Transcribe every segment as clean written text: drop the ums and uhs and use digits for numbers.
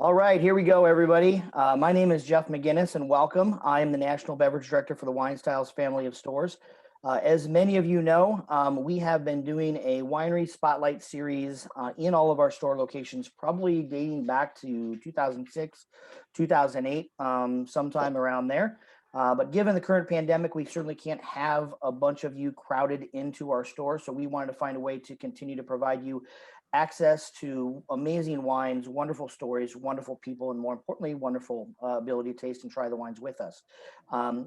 All right, here we go, everybody. My name is Jeff McGinnis, and welcome. I am the National Beverage Director for the WineStyles family of stores. As many of you know, we have been doing a winery spotlight series in all of our store locations, probably dating back to 2006, 2008, sometime around there. But given the current pandemic, we certainly can't have a bunch of you crowded into our store. So we wanted to find a way to continue to provide you access to amazing wines, wonderful stories, wonderful people, and more importantly, wonderful ability to taste and try the wines with us.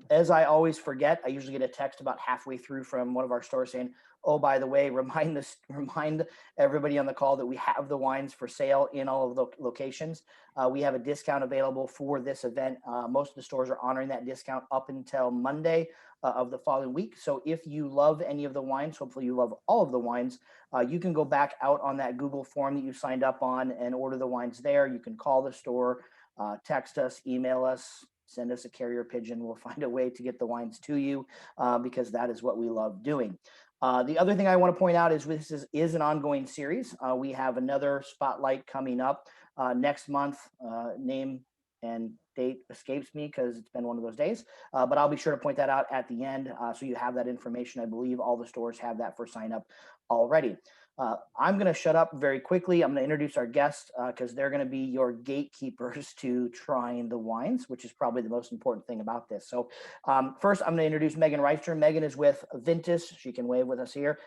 As I always forget, I usually get a text about halfway through from one of our stores saying, "Oh, by the way, remind everybody on the call that we have the wines for sale in all of the locations. We have a discount available for this event. Most of the stores are honoring that discount up until Monday of the following week. So if you love any of the wines, hopefully you love all of the wines, you can go back out on that Google form that you signed up on and order the wines there. You can call the store, text us, email us, send us a carrier pigeon. We'll find a way to get the wines to you because that is what we love doing. The other thing I want to point out is this is an ongoing series. We have another spotlight coming up next month. Name and date escapes me because it's been one of those days, but I'll be sure to point that out at the end so you have that information. I believe all the stores have that for sign up already. I'm going to shut up very quickly. I'm going to introduce our guests because they're going to be your gatekeepers to trying the wines, which is probably the most important thing about this. So first, I'm going to introduce Megan Reister. Megan is with Vintus. She can wave with us here.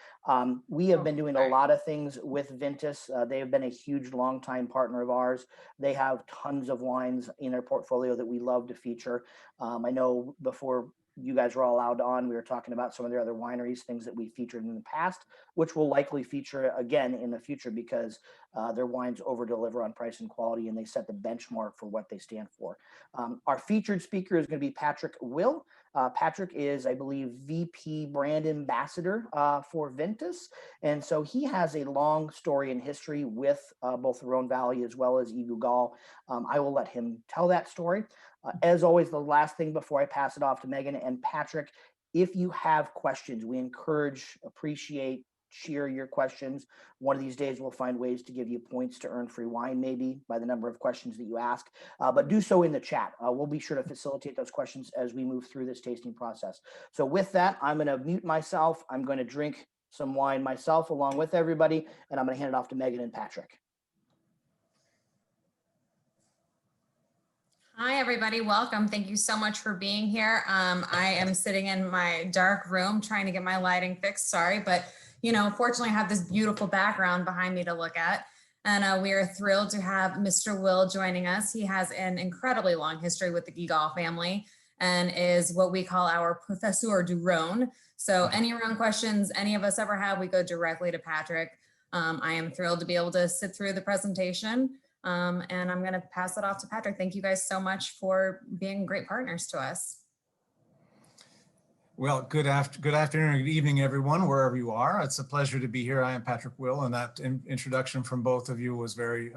We have been doing a lot of things with Vintus. They have been a huge, long-time partner of ours. They have tons of wines in their portfolio that we love to feature. I know before you guys were all allowed on, we were talking about some of their other wineries, things that we featured in the past, which will likely feature again in the future because their wines over deliver on price and quality, and they set the benchmark for what they stand for. Our featured speaker is going to be Patrick Will. Patrick is, I believe, VP brand ambassador for Vintus. And so he has a long story and history with both the Rhône Valley as well as Guigal. I will let him tell that story. As always, the last thing before I pass it off to Megan and Patrick, if you have questions, we encourage, appreciate, share your questions. One of these days, we'll find ways to give you points to earn free wine, maybe by the number of questions that you ask, but do so in the chat. We'll be sure to facilitate those questions as we move through this tasting process. So with that, I'm going to mute myself. I'm going to drink some wine myself along with everybody, and I'm going to hand it off to Megan and Patrick. Hi, everybody. Welcome. Thank you so much for being here. I am sitting in my dark room trying to get my lighting fixed. Sorry, but fortunately I have this beautiful background behind me to look at. And we are thrilled to have Mr. Will joining us. He has an incredibly long history with the Guigal family and is what we call our Professeur du Rhône. So any Rhône questions any of us ever have, we go directly to Patrick. I am thrilled to be able to sit through the presentation. And I'm going to pass it off to Patrick. Thank you guys so much for being great partners to us. Well, good afternoon or good evening, everyone, wherever you are. It's a pleasure to be here. I am Patrick Will, and that introduction from both of you was very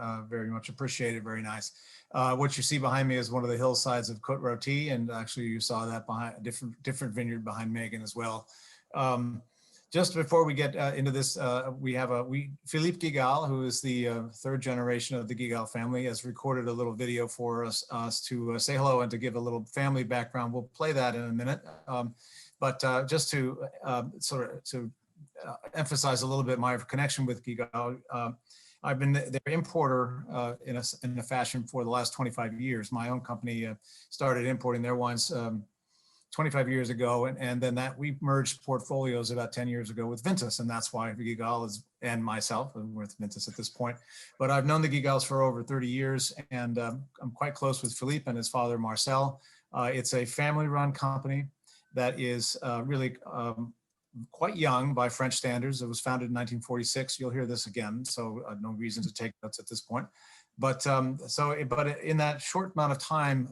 much appreciated, very nice. What you see behind me is one of the hillsides of Côte Rôtie, and actually you saw that behind a different vineyard behind Megan as well. Just before we get into this, we have Philippe Guigal, who is the third generation of the Guigal family, has recorded a little video for us to say hello and to give a little family background. We'll play that in a minute. But just to emphasize a little bit my connection with Guigal, I've been their importer in a fashion for the last 25 years. My own company started importing their wines 25 years ago, and then we merged portfolios about 10 years ago with Vintus, and that's why Guigal and myself, we're with Vintus at this point. But I've known the Guigals for over 30 years, and I'm quite close with Philippe and his father, Marcel. It's a family-run company that is really quite young by French standards. It was founded in 1946. You'll hear this again, so no reason to take notes at this point. But in that short amount of time,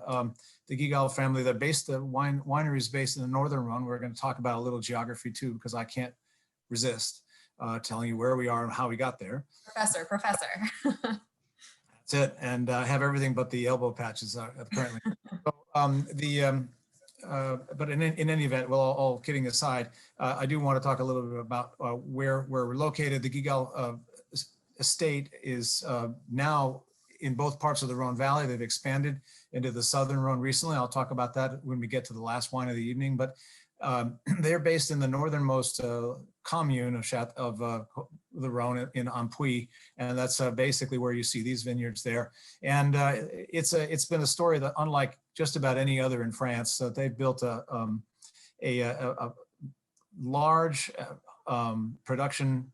the Guigal family, the winery is based in the Northern Rhône. We're going to talk about a little geography too, because I can't resist telling you where we are and how we got there. Professor. That's it, and I have everything but the elbow patches apparently. But in any event, well, all kidding aside, I do want to talk a little bit about where we're located. The Guigal estate is now in both parts of the Rhône Valley. They've expanded into the southern Rhône recently. I'll talk about that when we get to the last wine of the evening. But they're based in the northernmost commune of the Rhône in Ampuis, and that's basically where you see these vineyards there. And it's been a story that, unlike just about any other in France, they've built a large production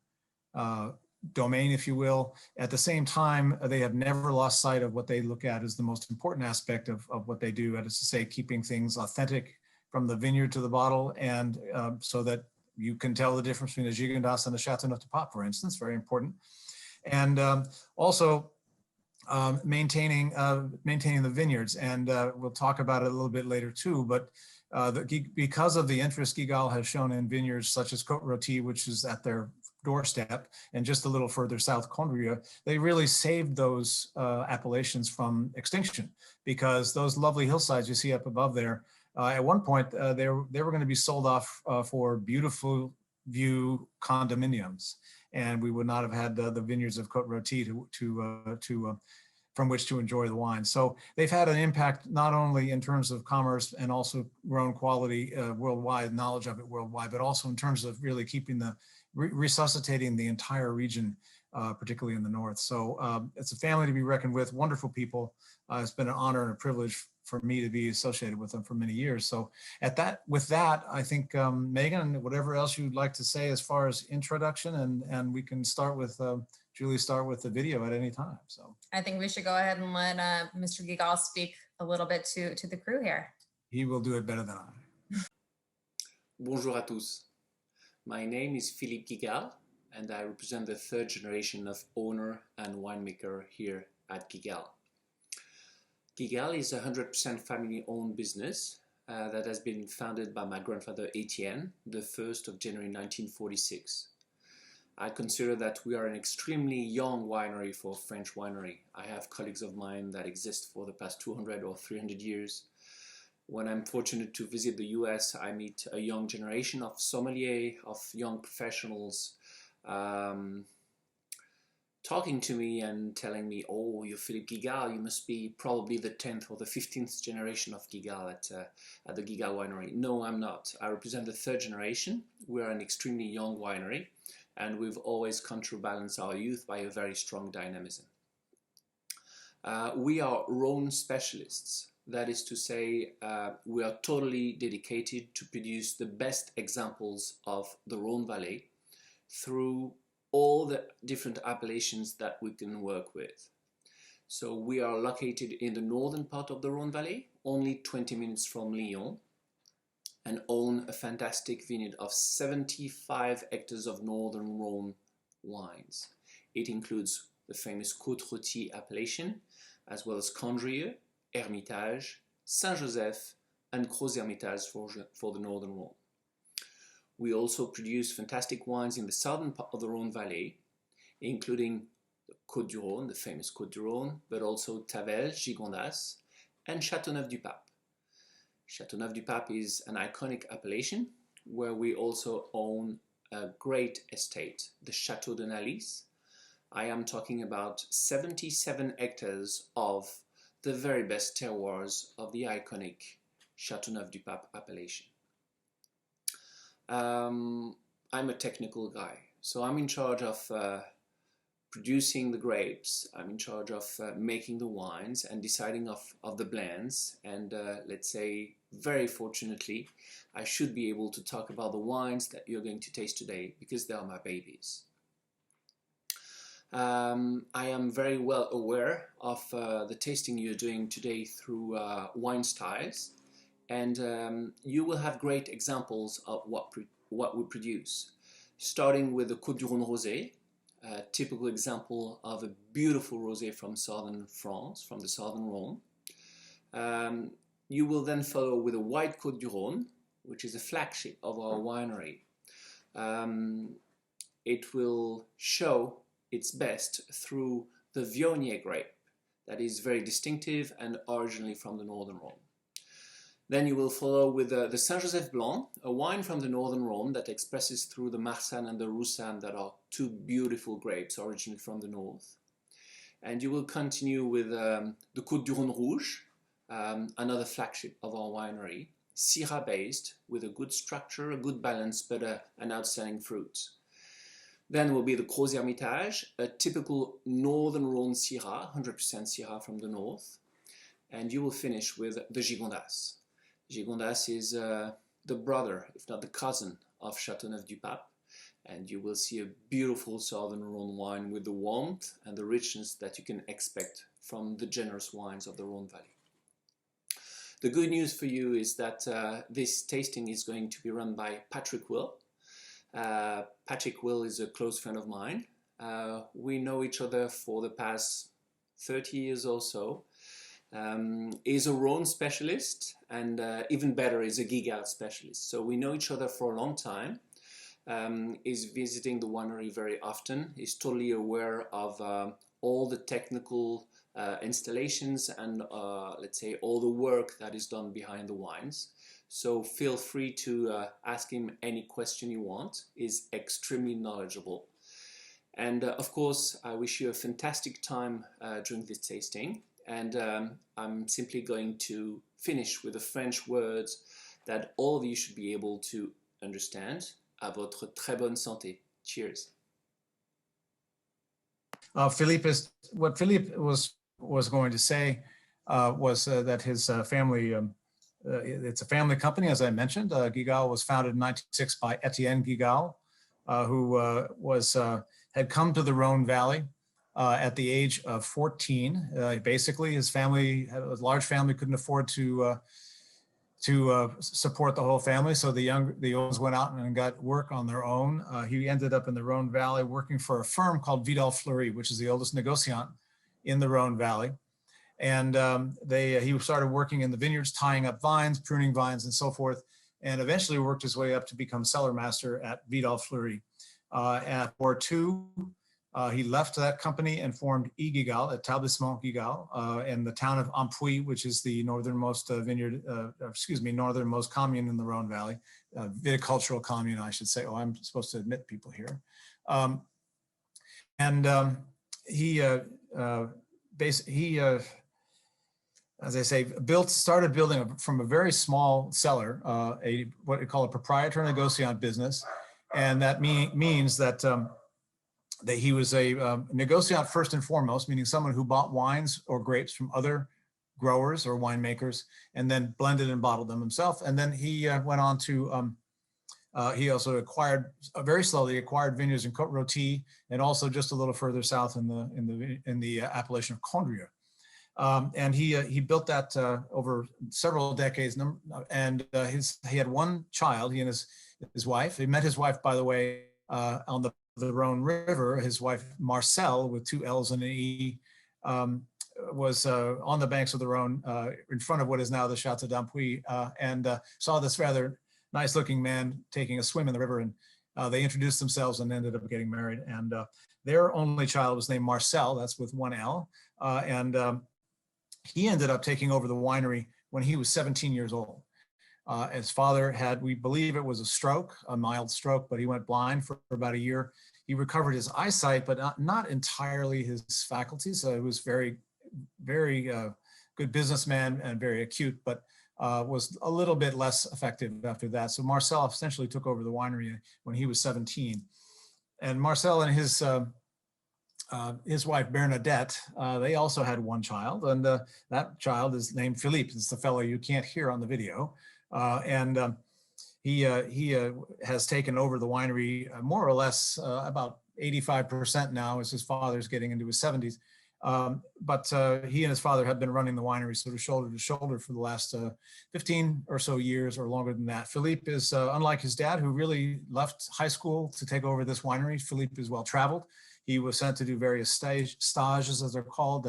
domain, if you will. At the same time, they have never lost sight of what they look at as the most important aspect of what they do, that is to say, keeping things authentic from the vineyard to the bottle, and so that you can tell the difference between the Gigondas and the Châteauneuf du Pape, for instance, very important. And also maintaining the vineyards. And we'll talk about it a little bit later too, but because of the interest Guigal has shown in vineyards such as Côte Rôtie, which is at their doorstep, and just a little further south, Condrieu, they really saved those appellations from extinction, because those lovely hillsides you see up above there, at one point they were going to be sold off for beautiful view condominiums, and we would not have had the vineyards of Côte Rôtie from which to enjoy the wine. So they've had an impact not only in terms of commerce and also Rhône quality worldwide, knowledge of it worldwide, but also in terms of really keeping resuscitating the entire region, particularly in the north. So it's a family to be reckoned with, wonderful people. It's been an honor and a privilege for me to be associated with them for many years. So with that, I think, Megan, whatever else you'd like to say as far as introduction, and we can start with, Julie, start with the video at any time. So I think we should go ahead and let Mr. Guigal speak a little bit to the crew here. He will do it better than I. Bonjour à tous. My name is Philippe Guigal, and I represent the third generation of owner and winemaker here at Guigal. Guigal is a 100% family-owned business that has been founded by my grandfather Etienne, the 1st of January 1946. I consider that we are an extremely young winery for French winery. I have colleagues of mine that exist for the past 200 or 300 years. When I'm fortunate to visit the US, I meet a young generation of sommeliers, of young professionals, talking to me and telling me, oh, you're Philippe Guigal, you must be probably the 10th or the 15th generation of Guigal at the Guigal winery. No, I'm not. I represent the third generation. We're an extremely young winery, and we've always counterbalanced our youth by a very strong dynamism. We are Rhône specialists. That is to say, we are totally dedicated to produce the best examples of the Rhône Valley through all the different appellations that we can work with. So we are located in the northern part of the Rhône Valley, only 20 minutes from Lyon, and own a fantastic vineyard of 75 hectares of northern Rhône wines. It includes the famous Côte Rôtie appellation, as well as Condrieu, Hermitage, Saint-Joseph, and Gros Hermitage for the northern Rhône. We also produce fantastic wines in the southern part of the Rhône Valley, including the Côte du Rhône, the famous Côte du Rhône, but also Tavel, Gigondas, and Châteauneuf du Pape. Châteauneuf du Pape is an iconic appellation where we also own a great estate, the Château de Nalis. I am talking about 77 hectares of the very best terroirs of the iconic Châteauneuf du Pape appellation. I'm a technical guy, so I'm in charge of producing the grapes. I'm in charge of making the wines and deciding of the blends, and let's say, very fortunately, I should be able to talk about the wines that you're going to taste today because they are my babies. I am very well aware of the tasting you're doing today through WineStyles, and you will have great examples of what we produce, starting with the Côte du Rhône Rosé, a typical example of a beautiful rosé from southern France, from the southern Rhône. You will then follow with a white Côte du Rhône, which is a flagship of our winery. It will show its best through the Viognier grape that is very distinctive and originally from the northern Rhône. Then you will follow with the Saint-Joseph Blanc, a wine from the northern Rhône that expresses through the Marsanne and the Roussanne that are two beautiful grapes originally from the north. And you will continue with the Coteron Rose, another flagship of our winery, Syrah based, with a good structure, a good balance, but an outstanding fruit. Then will be the Gros Hermitage, a typical northern Rhône Syrah, 100% Syrah from the north. And you will finish with the Gigondas. Gigondas is the brother, if not the cousin, of Châteauneuf du Pape. And you will see a beautiful southern Rhône wine with the warmth and the richness that you can expect from the generous wines of the Rhône Valley. The good news for you is that this tasting is going to be run by Patrick Will. Patrick Will is a close friend of mine. We know each other for the past 30 years or so. He's a Rhône specialist, and even better, is a Guigal specialist. So we know each other for a long time. He's visiting the winery very often. He's totally aware of all the technical installations and let's say all the work that is done behind the wines. So feel free to ask him any question you want. He's extremely knowledgeable. And of course, I wish you a fantastic time during this tasting. And I'm simply going to finish with the French words that all of you should be able to understand. À votre très bonne santé. Cheers. What Philippe was going to say was that his family, it's a family company, as I mentioned. Guigal was founded in 1906 by Etienne Guigal, who had come to the Rhône Valley at the age of 14. Basically, his family had a large family, couldn't afford to support the whole family, so the oldest went out and got work on their own. He ended up in the Rhône Valley working for a firm called Vidal-Fleury, which is the oldest negociant in the Rhône Valley. And he started working in the vineyards, tying up vines, pruning vines, and so forth, and eventually worked his way up to become cellar master at Vidal-Fleury. At War II, he left that company and formed Guigal, Établissement Guigal, in the town of Ampuis, which is the northernmost northernmost commune in the Rhône Valley, viticultural commune, I should say. Oh, I'm supposed to admit people here. As I say, started building from a very small cellar, what we call a proprietor negociant business, and that means that that he was a negociant first and foremost, meaning someone who bought wines or grapes from other growers or winemakers and then blended and bottled them himself. And then he went on to, he also very slowly acquired vineyards in Côte Rôtie and also just a little further south in the appellation of Condrieu. And he built that over several decades, and he had one child, he and his wife. He met his wife, by the way, on the Rhône River. His wife, Marcel, with two L's and an E, was on the banks of the Rhône in front of what is now the Chateau d'Ampuis, and saw this rather nice looking man taking a swim in the river, and they introduced themselves and ended up getting married. And their only child was named Marcel, that's with one L, and he ended up taking over the winery when he was 17 years old. His father had, we believe it was a mild stroke, but he went blind for about a year. He recovered his eyesight, but not entirely his faculties. So he was very, very good businessman and very acute, but was a little bit less effective after that. So Marcel essentially took over the winery when he was 17. And Marcel and his wife Bernadette, they also had one child, and that child is named Philippe. It's the fellow you can't hear on the video. He has taken over the winery more or less about 85% now, as his father's getting into his 70s. But he and his father have been running the winery sort of shoulder to shoulder for the last 15 or so years, or longer than that. Philippe is, unlike his dad, who really left high school to take over this winery, Philippe is well traveled. He was sent to do various stages, as they're called,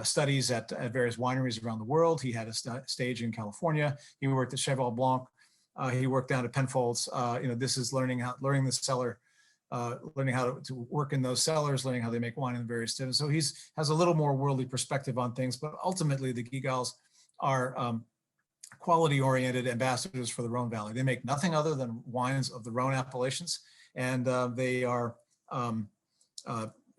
studies at various wineries around the world. He had a stage in California. He worked at Cheval Blanc. He worked down at Penfolds. This is learning the cellar, learning how to work in those cellars, learning how they make wine in various different. So he has a little more worldly perspective on things, but ultimately the Guigals are quality-oriented ambassadors for the Rhône Valley. They make nothing other than wines of the Rhône appellations, and they are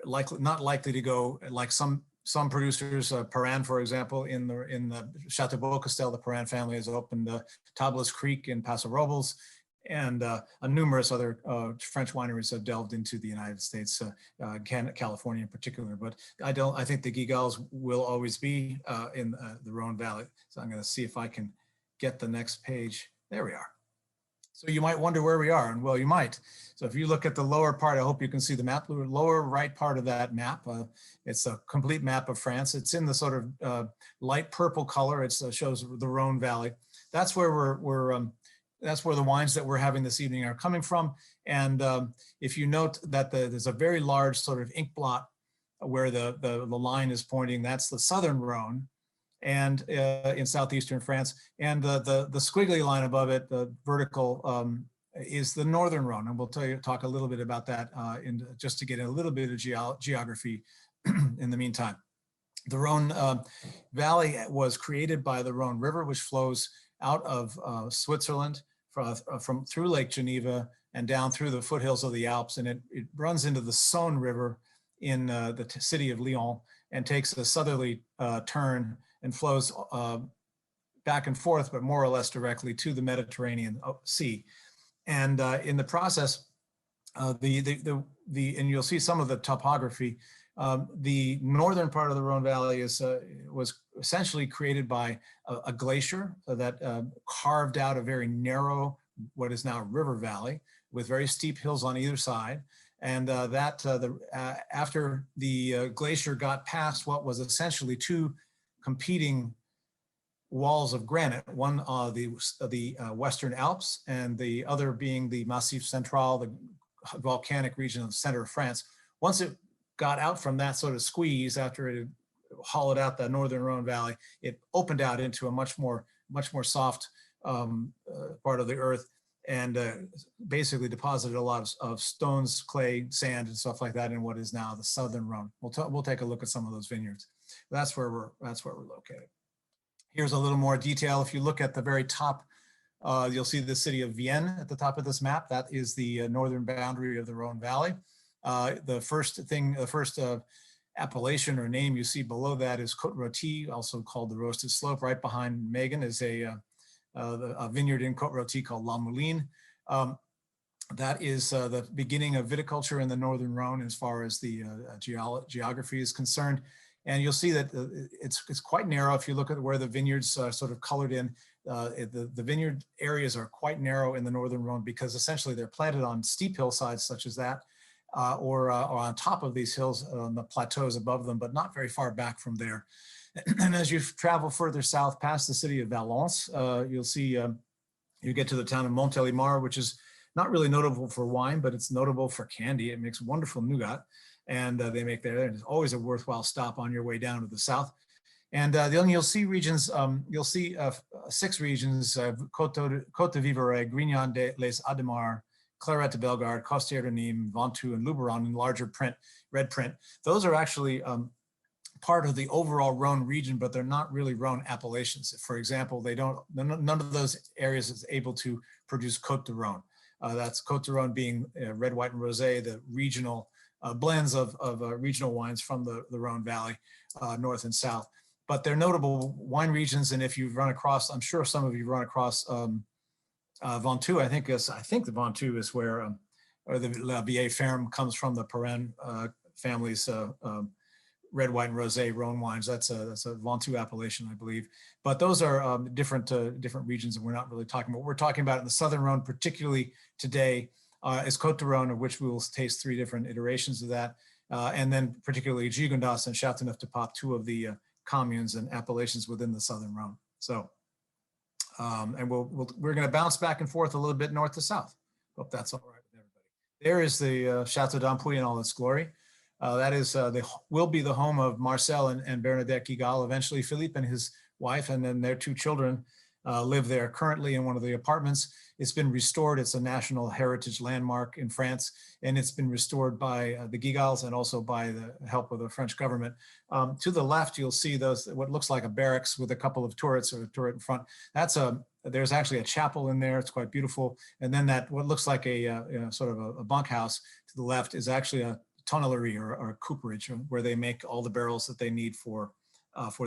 not likely to go like some producers, Perrin, for example, in the Chateau Beaucastel, the Perrin family has opened Tablas Creek in Paso Robles, and numerous other French wineries have delved into the United States, California in particular. But I think the Guigals will always be in the Rhône Valley. So I'm going to see if I can get the next page. There we are. So you might wonder where we are, and well, you might. So if you look at the lower part, I hope you can see the map, the lower right part of that map. It's a complete map of France. It's in the sort of light purple color. It shows the Rhône Valley. That's where that's where the wines that we're having this evening are coming from. And if you note that there's a very large sort of ink blot where the line is pointing, that's the Southern Rhône, and in southeastern France, and the squiggly line above it, the vertical, is the Northern Rhône, and we'll talk a little bit about that just to get a little bit of geography in the meantime. The Rhône Valley was created by the Rhône River, which flows out of Switzerland through Lake Geneva and down through the foothills of the Alps, and it runs into the Saône River in the city of Lyon and takes a southerly turn and flows back and forth, but more or less directly to the Mediterranean Sea. And in the process, and you'll see some of the topography, the northern part of the Rhône Valley was essentially created by a glacier that carved out a very narrow, what is now river valley, with very steep hills on either side. And after the glacier got past what was essentially two competing walls of granite, one the Western Alps and the other being the Massif Central, the volcanic region of the center of France. Once it got out from that sort of squeeze, after it had hollowed out the northern Rhône Valley, it opened out into a much more soft part of the earth, and basically deposited a lot of stones, clay, sand, and stuff like that in what is now the Southern Rhône. We'll take a look at some of those vineyards. That's where we're located. Here's a little more detail. If you look at the very top, you'll see the city of Vienne at the top of this map. That is the northern boundary of the Rhône Valley. The first appellation or name you see below that is Côte Rôtie, also called the Roasted Slope. Right behind Megan is a vineyard in Côte Rôtie called La Mouline. That is the beginning of viticulture in the northern Rhône as far as the geography is concerned. And you'll see that it's quite narrow. If you look at where the vineyards are sort of colored in, the vineyard areas are quite narrow in the northern Rhône because essentially they're planted on steep hillsides such as that, or on top of these hills on the plateaus above them, but not very far back from there. And as you travel further south past the city of Valence, you'll see you get to the town of Montélimar, which is not really notable for wine, but it's notable for candy. It makes wonderful nougat, and they make there. And it's always a worthwhile stop on your way down to the south. And you'll see regions, you'll see 6 regions, Côte de Vivarais, Grignan les Ademars, Clairette de Bellegarde, Costières de Nîmes, Ventoux, and Luberon in larger print, red print. Those are actually part of the overall Rhône region, but they're not really Rhône appellations. For example, none of those areas is able to produce Côte de Rhône. That's Côte de Rhône being red, white, and rosé, the regional blends of regional wines from the Rhône Valley, north and south. But they're notable wine regions, and if you've run across, I'm sure some of you run across Ventoux. I think the Ventoux is where or the La Vieille Ferme comes from, the Perrin family's red, white, and rosé Rhône wines. That's a Ventoux appellation, I believe. But those are different regions, and we're not really talking about. What we're talking about in the Southern Rhône, particularly today, is Côte de Rhône, of which we will taste 3 different iterations of that, and then particularly Gigondas and Châteauneuf du Pape, 2 of the communes and appellations within the Southern Rhône. So, and we're going to bounce back and forth a little bit north to south. Hope that's all right with everybody. There is the Chateau d'Ampuis in all its glory. That is, will be the home of Marcel and Bernadette Guigal. Eventually, Philippe and his wife, and then their 2 children, live there currently in one of the apartments. It's been restored. It's a national heritage landmark in France, and it's been restored by the Guigals and also by the help of the French government. To the left, you'll see what looks like a barracks with a couple of turrets, or a turret in front. There's actually a chapel in there. It's quite beautiful. And then what looks like a sort of a bunkhouse to the left is actually a tonnellerie or cooperage, where they make all the barrels that they need for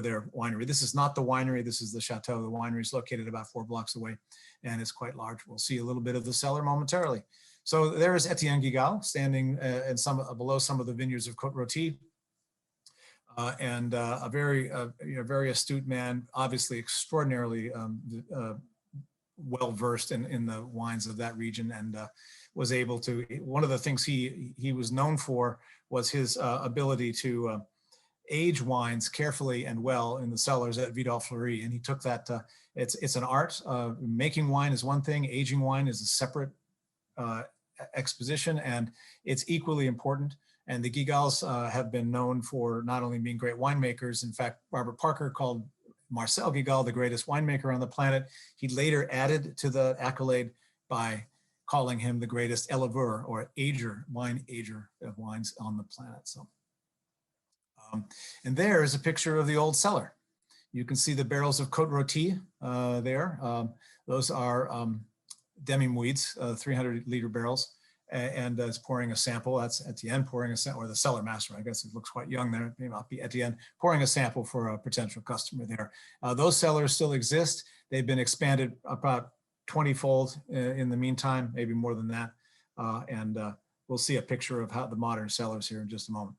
their winery. This is not the winery, this is the chateau. The winery is located about 4 blocks away, and it's quite large. We'll see a little bit of the cellar momentarily. So there is Etienne Guigal standing below some of the vineyards of Côte Rôtie, and a very astute man, obviously extraordinarily well-versed in the wines of that region, and was able to, one of the things he was known for was his ability to age wines carefully and well in the cellars at Vidal Fleury. And he took that, it's an art. Making wine is one thing, aging wine is a separate exposition, and it's equally important. And the Guigals have been known for not only being great winemakers. In fact, Robert Parker called Marcel Guigal the greatest winemaker on the planet. He later added to the accolade by calling him the greatest éleveur, or ager, wine ager of wines on the planet. So, and there is a picture of the old cellar. You can see the barrels of Côte Rôtie there. Those are demi-muids, 300-liter barrels, and is pouring a sample. That's Etienne pouring a sample, or the cellar master, I guess. It looks quite young there. It may not be Etienne pouring a sample for a potential customer there. Those cellars still exist. They've been expanded about 20-fold in the meantime, maybe more than that. And we'll see a picture of how the modern cellars here in just a moment.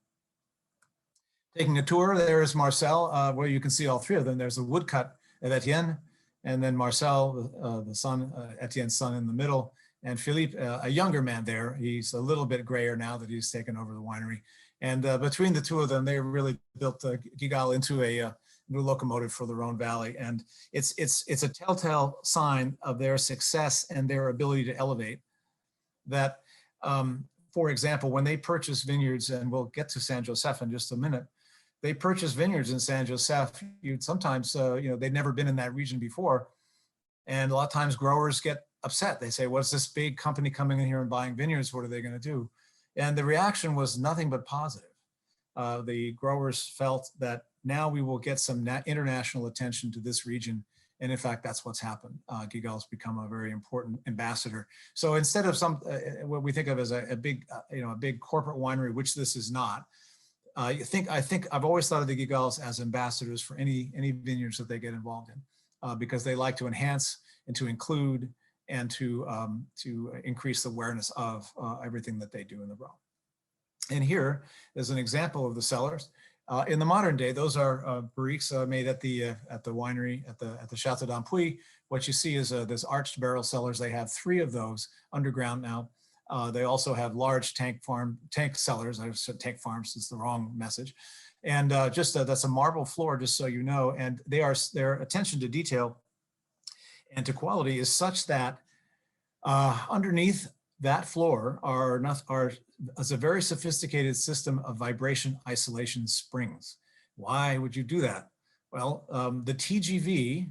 Taking a tour, there is Marcel, where you can see all three of them. There's a woodcut of Etienne, and then Marcel, the son, Etienne's son in the middle, and Philippe, a younger man there. He's a little bit grayer now that he's taken over the winery. And between the two of them, they really built Guigal into a new locomotive for the Rhône Valley. And it's a telltale sign of their success and their ability to elevate. That, for example, when they purchase vineyards, and we'll get to San Josef in just a minute, they purchase vineyards in San Josef. You'd sometimes, they'd never been in that region before. And a lot of times growers get upset. They say, what's this big company coming in here and buying vineyards? What are they going to do? And the reaction was nothing but positive. The growers felt that now we will get some international attention to this region. And in fact, that's what's happened. Guigal's become a very important ambassador. So instead of what we think of as a big corporate winery, which this is not, I think I've always thought of the Guigals as ambassadors for any vineyards that they get involved in, because they like to enhance and to include and to increase the awareness of everything that they do in the Rhône. And here is an example of the cellars. In the modern day, those are barriques made at the winery at the Chateau d'Ampuis. What you see is this arched barrel cellars. They have 3 of those underground now. They also have large tank cellars. I said tank farms is the wrong message. And that's a marble floor, just so you know. And their attention to detail and to quality is such that underneath that floor is a very sophisticated system of vibration isolation springs. Why would you do that? Well, the TGV,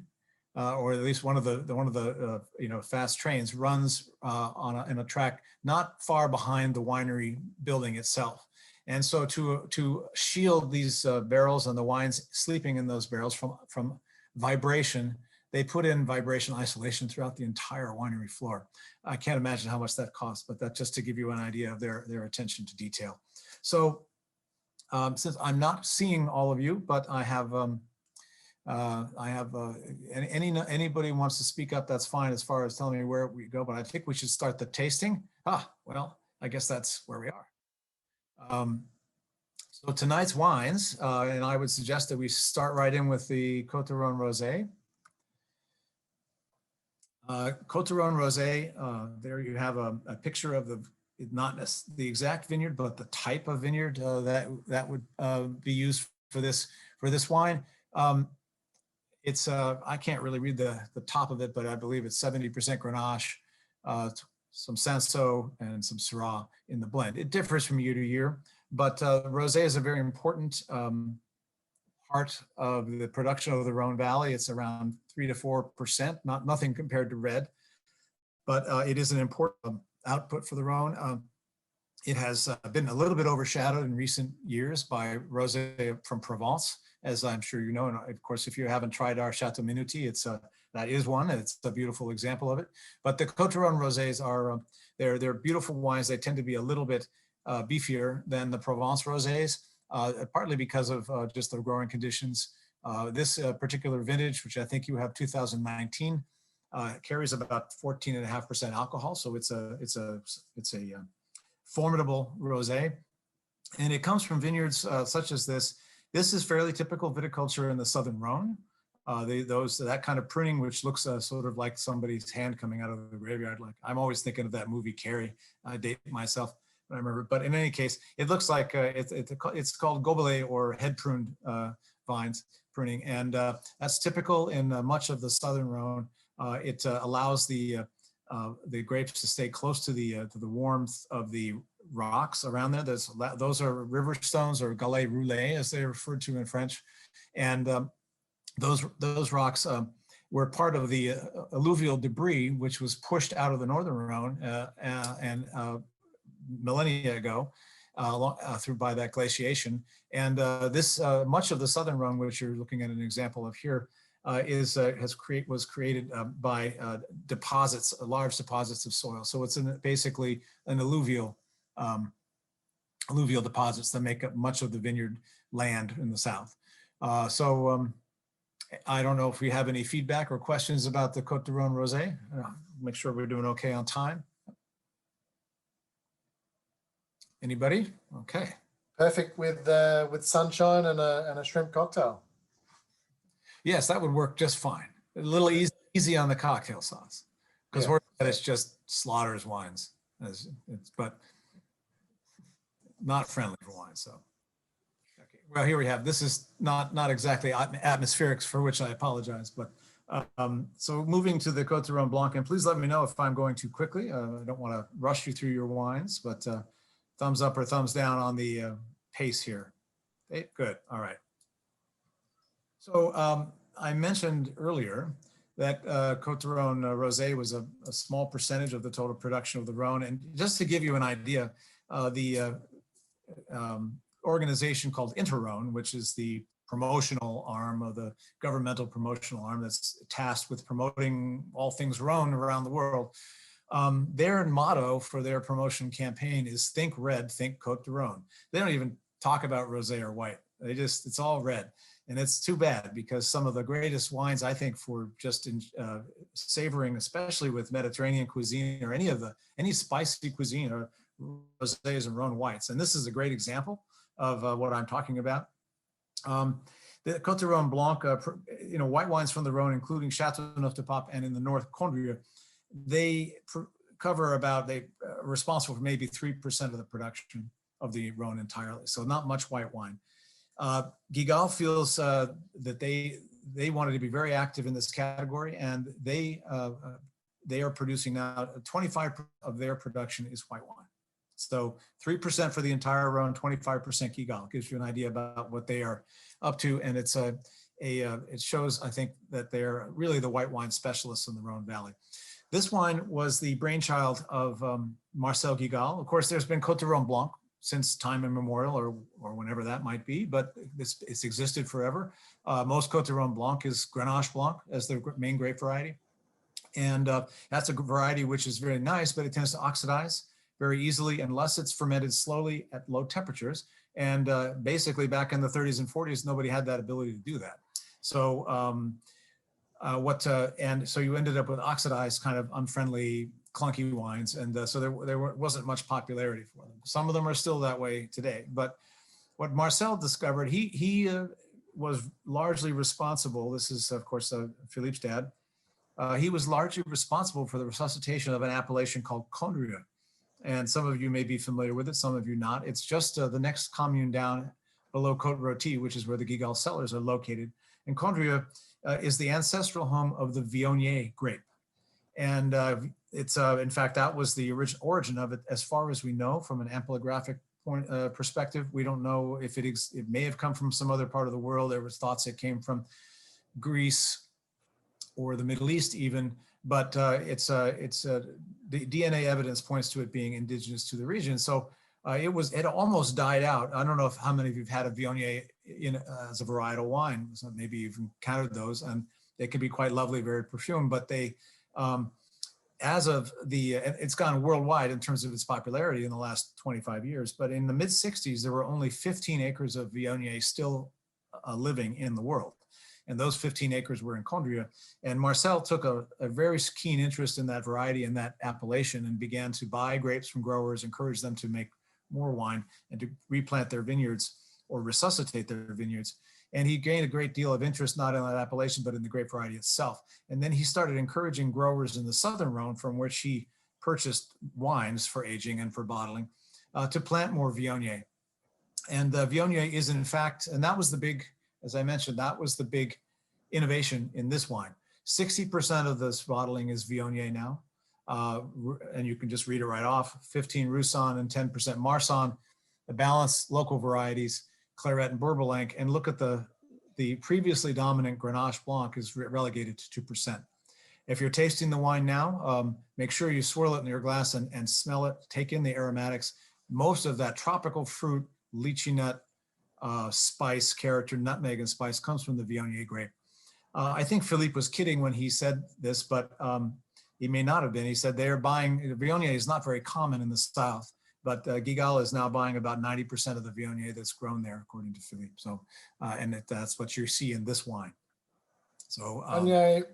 or at least one of the fast trains, runs in a track not far behind the winery building itself. And so to shield these barrels and the wines sleeping in those barrels from vibration, they put in vibration isolation throughout the entire winery floor. I can't imagine how much that costs, but that's just to give you an idea of their attention to detail. So since I'm not seeing all of you, but I have anybody wants to speak up, that's fine as far as telling me where we go, but I think we should start the tasting. Well, I guess that's where we are. So tonight's wines, and I would suggest that we start right in with the Coteron Rose. Coteron Rose, there you have a picture of not the exact vineyard, but the type of vineyard that would be used for this wine. It's I can't really read the top of it, but I believe it's 70% Grenache, some Cinsault, and some Syrah in the blend. It differs from year to year, but Rosé is a very important part of the production of the Rhône Valley. It's around 3 to 4%, nothing compared to red, but it is an important output for the Rhône. It has been a little bit overshadowed in recent years by Rosé from Provence, as I'm sure you know. And of course, if you haven't tried our Chateau Minuty, that is one. It's a beautiful example of it. But the Coteron Rosés are they're beautiful wines. They tend to be a little bit beefier than the Provence rosés, partly because of just the growing conditions. This particular vintage, which I think you have 2019, carries about 14.5% alcohol, so it's a formidable rosé, and it comes from vineyards such as this. This is fairly typical viticulture in the southern Rhône. That kind of pruning, which looks sort of like somebody's hand coming out of the graveyard. Like, I'm always thinking of that movie Carrie. I date myself, but I remember. But in any case, it looks like it's called gobelets, or head pruned vines pruning, and that's typical in much of the southern Rhône. It allows the grapes to stay close to the warmth of the rocks around there. Those are river stones, or galets roulés, as they're referred to in French, and those rocks were part of the alluvial debris, which was pushed out of the northern Rhône and millennia ago through by that glaciation. And this much of the southern Rhône, which you're looking at an example of here, was created by deposits, large deposits of soil. So it's basically an alluvial deposits that make up much of the vineyard land in the south. I don't know if we have any feedback or questions about the Côte du Rhône Rosé. Make sure we're doing okay on time. Anybody? Okay. Perfect with sunshine and a shrimp cocktail. Yes, that would work just fine. A little easy on the cocktail sauce, because it's just Slaughter's wines, but not friendly for wine. So. Well, here we have, this is not exactly atmospheric, for which I apologize, but so moving to the Côte du Rhône Blanc, and please let me know if I'm going too quickly. I don't want to rush you through your wines, but thumbs up or thumbs down on the pace here. Okay, good, all right. So I mentioned earlier that Côte du Rhône Rosé was a small percentage of the total production of the Rhône, and just to give you an idea, the organization called Interrhône, which is the promotional arm of the governmental promotional arm that's tasked with promoting all things Rhône around the world. Their motto for their promotion campaign is "Think red, think Côte du Rhône." They don't even talk about rosé or white. It's all red. And it's too bad, because some of the greatest wines, I think, for just savoring, especially with Mediterranean cuisine or any spicy cuisine, are rosés and Rhône whites. And this is a great example of what I'm talking about. The Côte du Rhône Blanc, white wines from the Rhône, including Châteauneuf du Pape and in the north, Condrieu, they responsible for maybe 3% of the production of the Rhône entirely. So not much white wine. Guigal feels that they wanted to be very active in this category, and they are producing now 25% of their production is white wine. So 3% for the entire Rhône, 25% Guigal. Gives you an idea about what they are up to, and it shows, I think, that they're really the white wine specialists in the Rhône Valley. This wine was the brainchild of Marcel Guigal. Of course, there's been Côte du Rhône Blanc since time immemorial, or whenever that might be, but it's existed forever. Most Côte du Rhône Blanc is Grenache Blanc as the main grape variety. And that's a variety which is very nice, but it tends to oxidize very easily unless it's fermented slowly at low temperatures. And basically back in the 30s and 40s, nobody had that ability to do that. So so you ended up with oxidized, kind of unfriendly, clunky wines, and so there wasn't much popularity for them. Some of them are still that way today. But what Marcel discovered, he was largely responsible. This is, of course, Philippe's dad. He was largely responsible for the resuscitation of an appellation called Condrieu. And some of you may be familiar with it, some of you not. It's just the next commune down below Côte Rôtie, which is where the Guigal cellars are located. And Condrieu is the ancestral home of the Viognier grape. And it's, in fact, that was the origin of it, as far as we know, from an amphilographic perspective. We don't know if it may have come from some other part of the world. There was thoughts it came from Greece or the Middle East even, but the DNA evidence points to it being indigenous to the region. So it almost died out. I don't know how many of you've had a Viognier as a varietal wine. So maybe you've encountered those, and they can be quite lovely, very perfumed, but they as of it's gone worldwide in terms of its popularity in the last 25 years, but in the mid 60s, there were only 15 acres of Viognier still living in the world. And those 15 acres were in Condrieu. And Marcel took a very keen interest in that variety and that appellation and began to buy grapes from growers, encourage them to make more wine and to replant their vineyards or resuscitate their vineyards. And he gained a great deal of interest, not in that appellation, but in the grape variety itself. And then he started encouraging growers in the Southern Rhône, from which he purchased wines for aging and for bottling, to plant more Viognier. And Viognier is in fact, and that was the big, as I mentioned, that was the big innovation in this wine. 60% of this bottling is Viognier now. And you can just read it right off, 15 Roussanne and 10% Marsanne, the balanced local varieties, Claret and Bourboulenc, and look at the previously dominant Grenache Blanc is relegated to 2%. If you're tasting the wine now, make sure you swirl it in your glass and smell it, take in the aromatics. Most of that tropical fruit, lychee nut, spice character, nutmeg and spice comes from the Viognier grape. I think Philippe was kidding when he said this, but he may not have been. He said they're buying, Viognier is not very common in the South, but Guigal is now buying about 90% of the Viognier that's grown there, according to Philippe. So, and that's what you see in this wine. So, Viognier,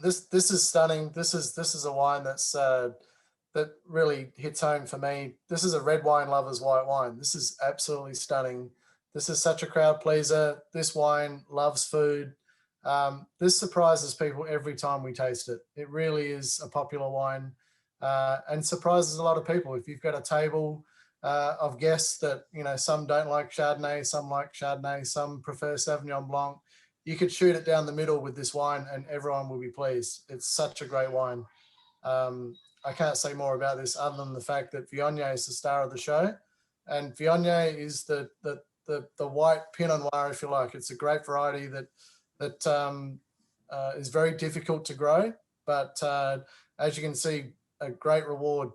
this is stunning. This is a wine that's that really hits home for me. This is a red wine lover's white wine. This is absolutely stunning. This is such a crowd pleaser. This wine loves food. This surprises people every time we taste it. It really is a popular wine. And surprises a lot of people. If you've got a table of guests that, you know, some don't like Chardonnay, some like Chardonnay, some prefer Sauvignon Blanc, you could shoot it down the middle with this wine and everyone will be pleased. It's such a great wine. I can't say more about this other than the fact that Viognier is the star of the show, and Viognier is the white Pinot Noir, if you like. It's a grape variety that is very difficult to grow, but as you can see, a great reward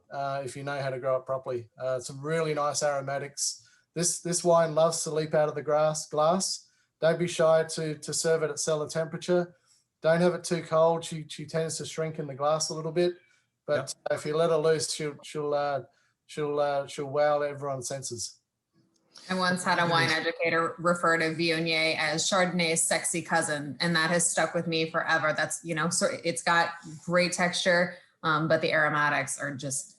if you know how to grow it properly. Some really nice aromatics. This wine loves to leap out of the glass. Don't be shy to serve it at cellar temperature. Don't have it too cold. She tends to shrink in the glass a little bit, but yep, if you let her loose, she'll wow everyone's senses. I once had a wine educator refer to Viognier as Chardonnay's sexy cousin, and that has stuck with me forever. That's, you know, so it's got great texture, but the aromatics are just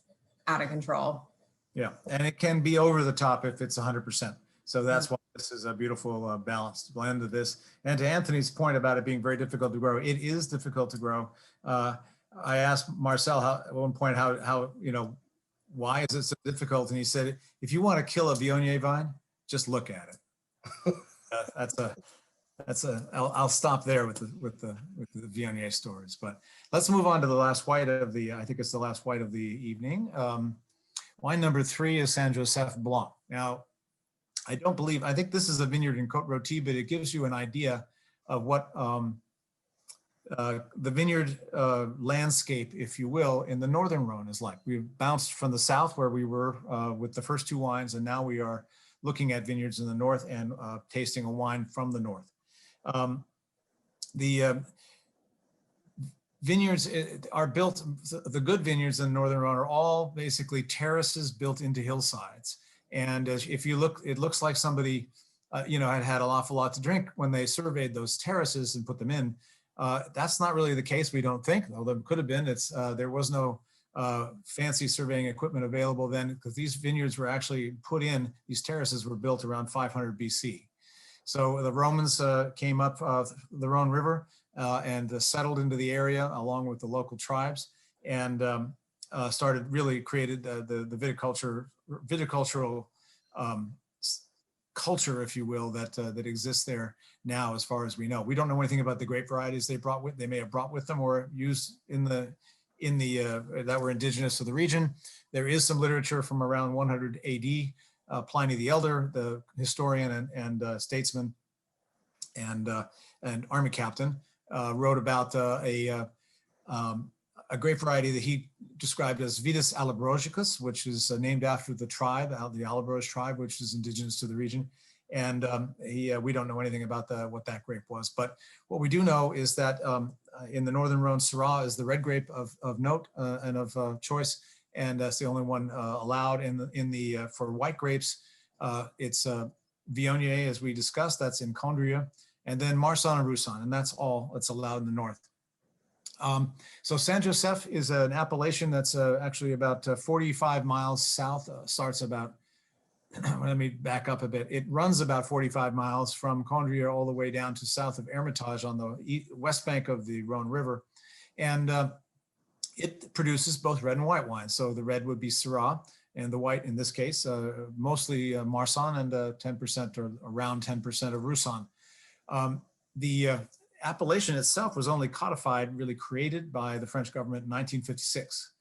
out of control. Yeah, and it can be over the top if it's 100%. So that's why this is a beautiful balanced blend of this. And to Anthony's point about it being very difficult to grow, it is difficult to grow. I asked Marcel at one point how you know, why is it so difficult? And he said, if you want to kill a Viognier vine, just look at it. I'll stop there with the Viognier stories. But let's move on to the last white of the, I think it's the last white of the evening. Wine number 3 is Saint Joseph Blanc. Now, I think this is a vineyard in Côte Rôtie, but it gives you an idea of what the vineyard landscape, if you will, in the Northern Rhône is like. We've bounced from the south where we were with the first 2 wines, and now we are looking at vineyards in the north and tasting a wine from the north. The vineyards are built, the good vineyards in the Northern Rhône are all basically terraces built into hillsides. And if you look, it looks like somebody, you know, had an awful lot to drink when they surveyed those terraces and put them in. That's not really the case, we don't think, although it could have been. There was no fancy surveying equipment available then, because these vineyards were actually put in, these terraces were built around 500 BC. So the Romans came up the Rhône River and settled into the area along with the local tribes, and started really created the viticultural culture, if you will, that exists there now, as far as we know. We don't know anything about the grape varieties they may have brought with them or used that were indigenous to the region. There is some literature from around 100 AD. Pliny the Elder, the historian and statesman and army captain, wrote about a grape variety that he described as Vitis alabrogicus, which is named after the tribe, the Alabroge tribe, which is indigenous to the region. And we don't know anything about what that grape was. But what we do know is that in the Northern Rhône, Syrah is the red grape of note and of choice, and that's the only one allowed for white grapes. It's Viognier, as we discussed, that's in Condrieu, and then Marsanne and Roussanne, and that's all that's allowed in the north. So Saint-Joseph is an appellation that's actually about 45 miles south, starts about, let me back up a bit. It runs about 45 miles from Condrieu all the way down to south of Hermitage on the west bank of the Rhône River. And it produces both red and white wine. So the red would be Syrah, and the white, in this case, mostly Marsanne, and 10% or around 10% of Roussanne. The appellation itself was only codified, really created by the French government in 1956.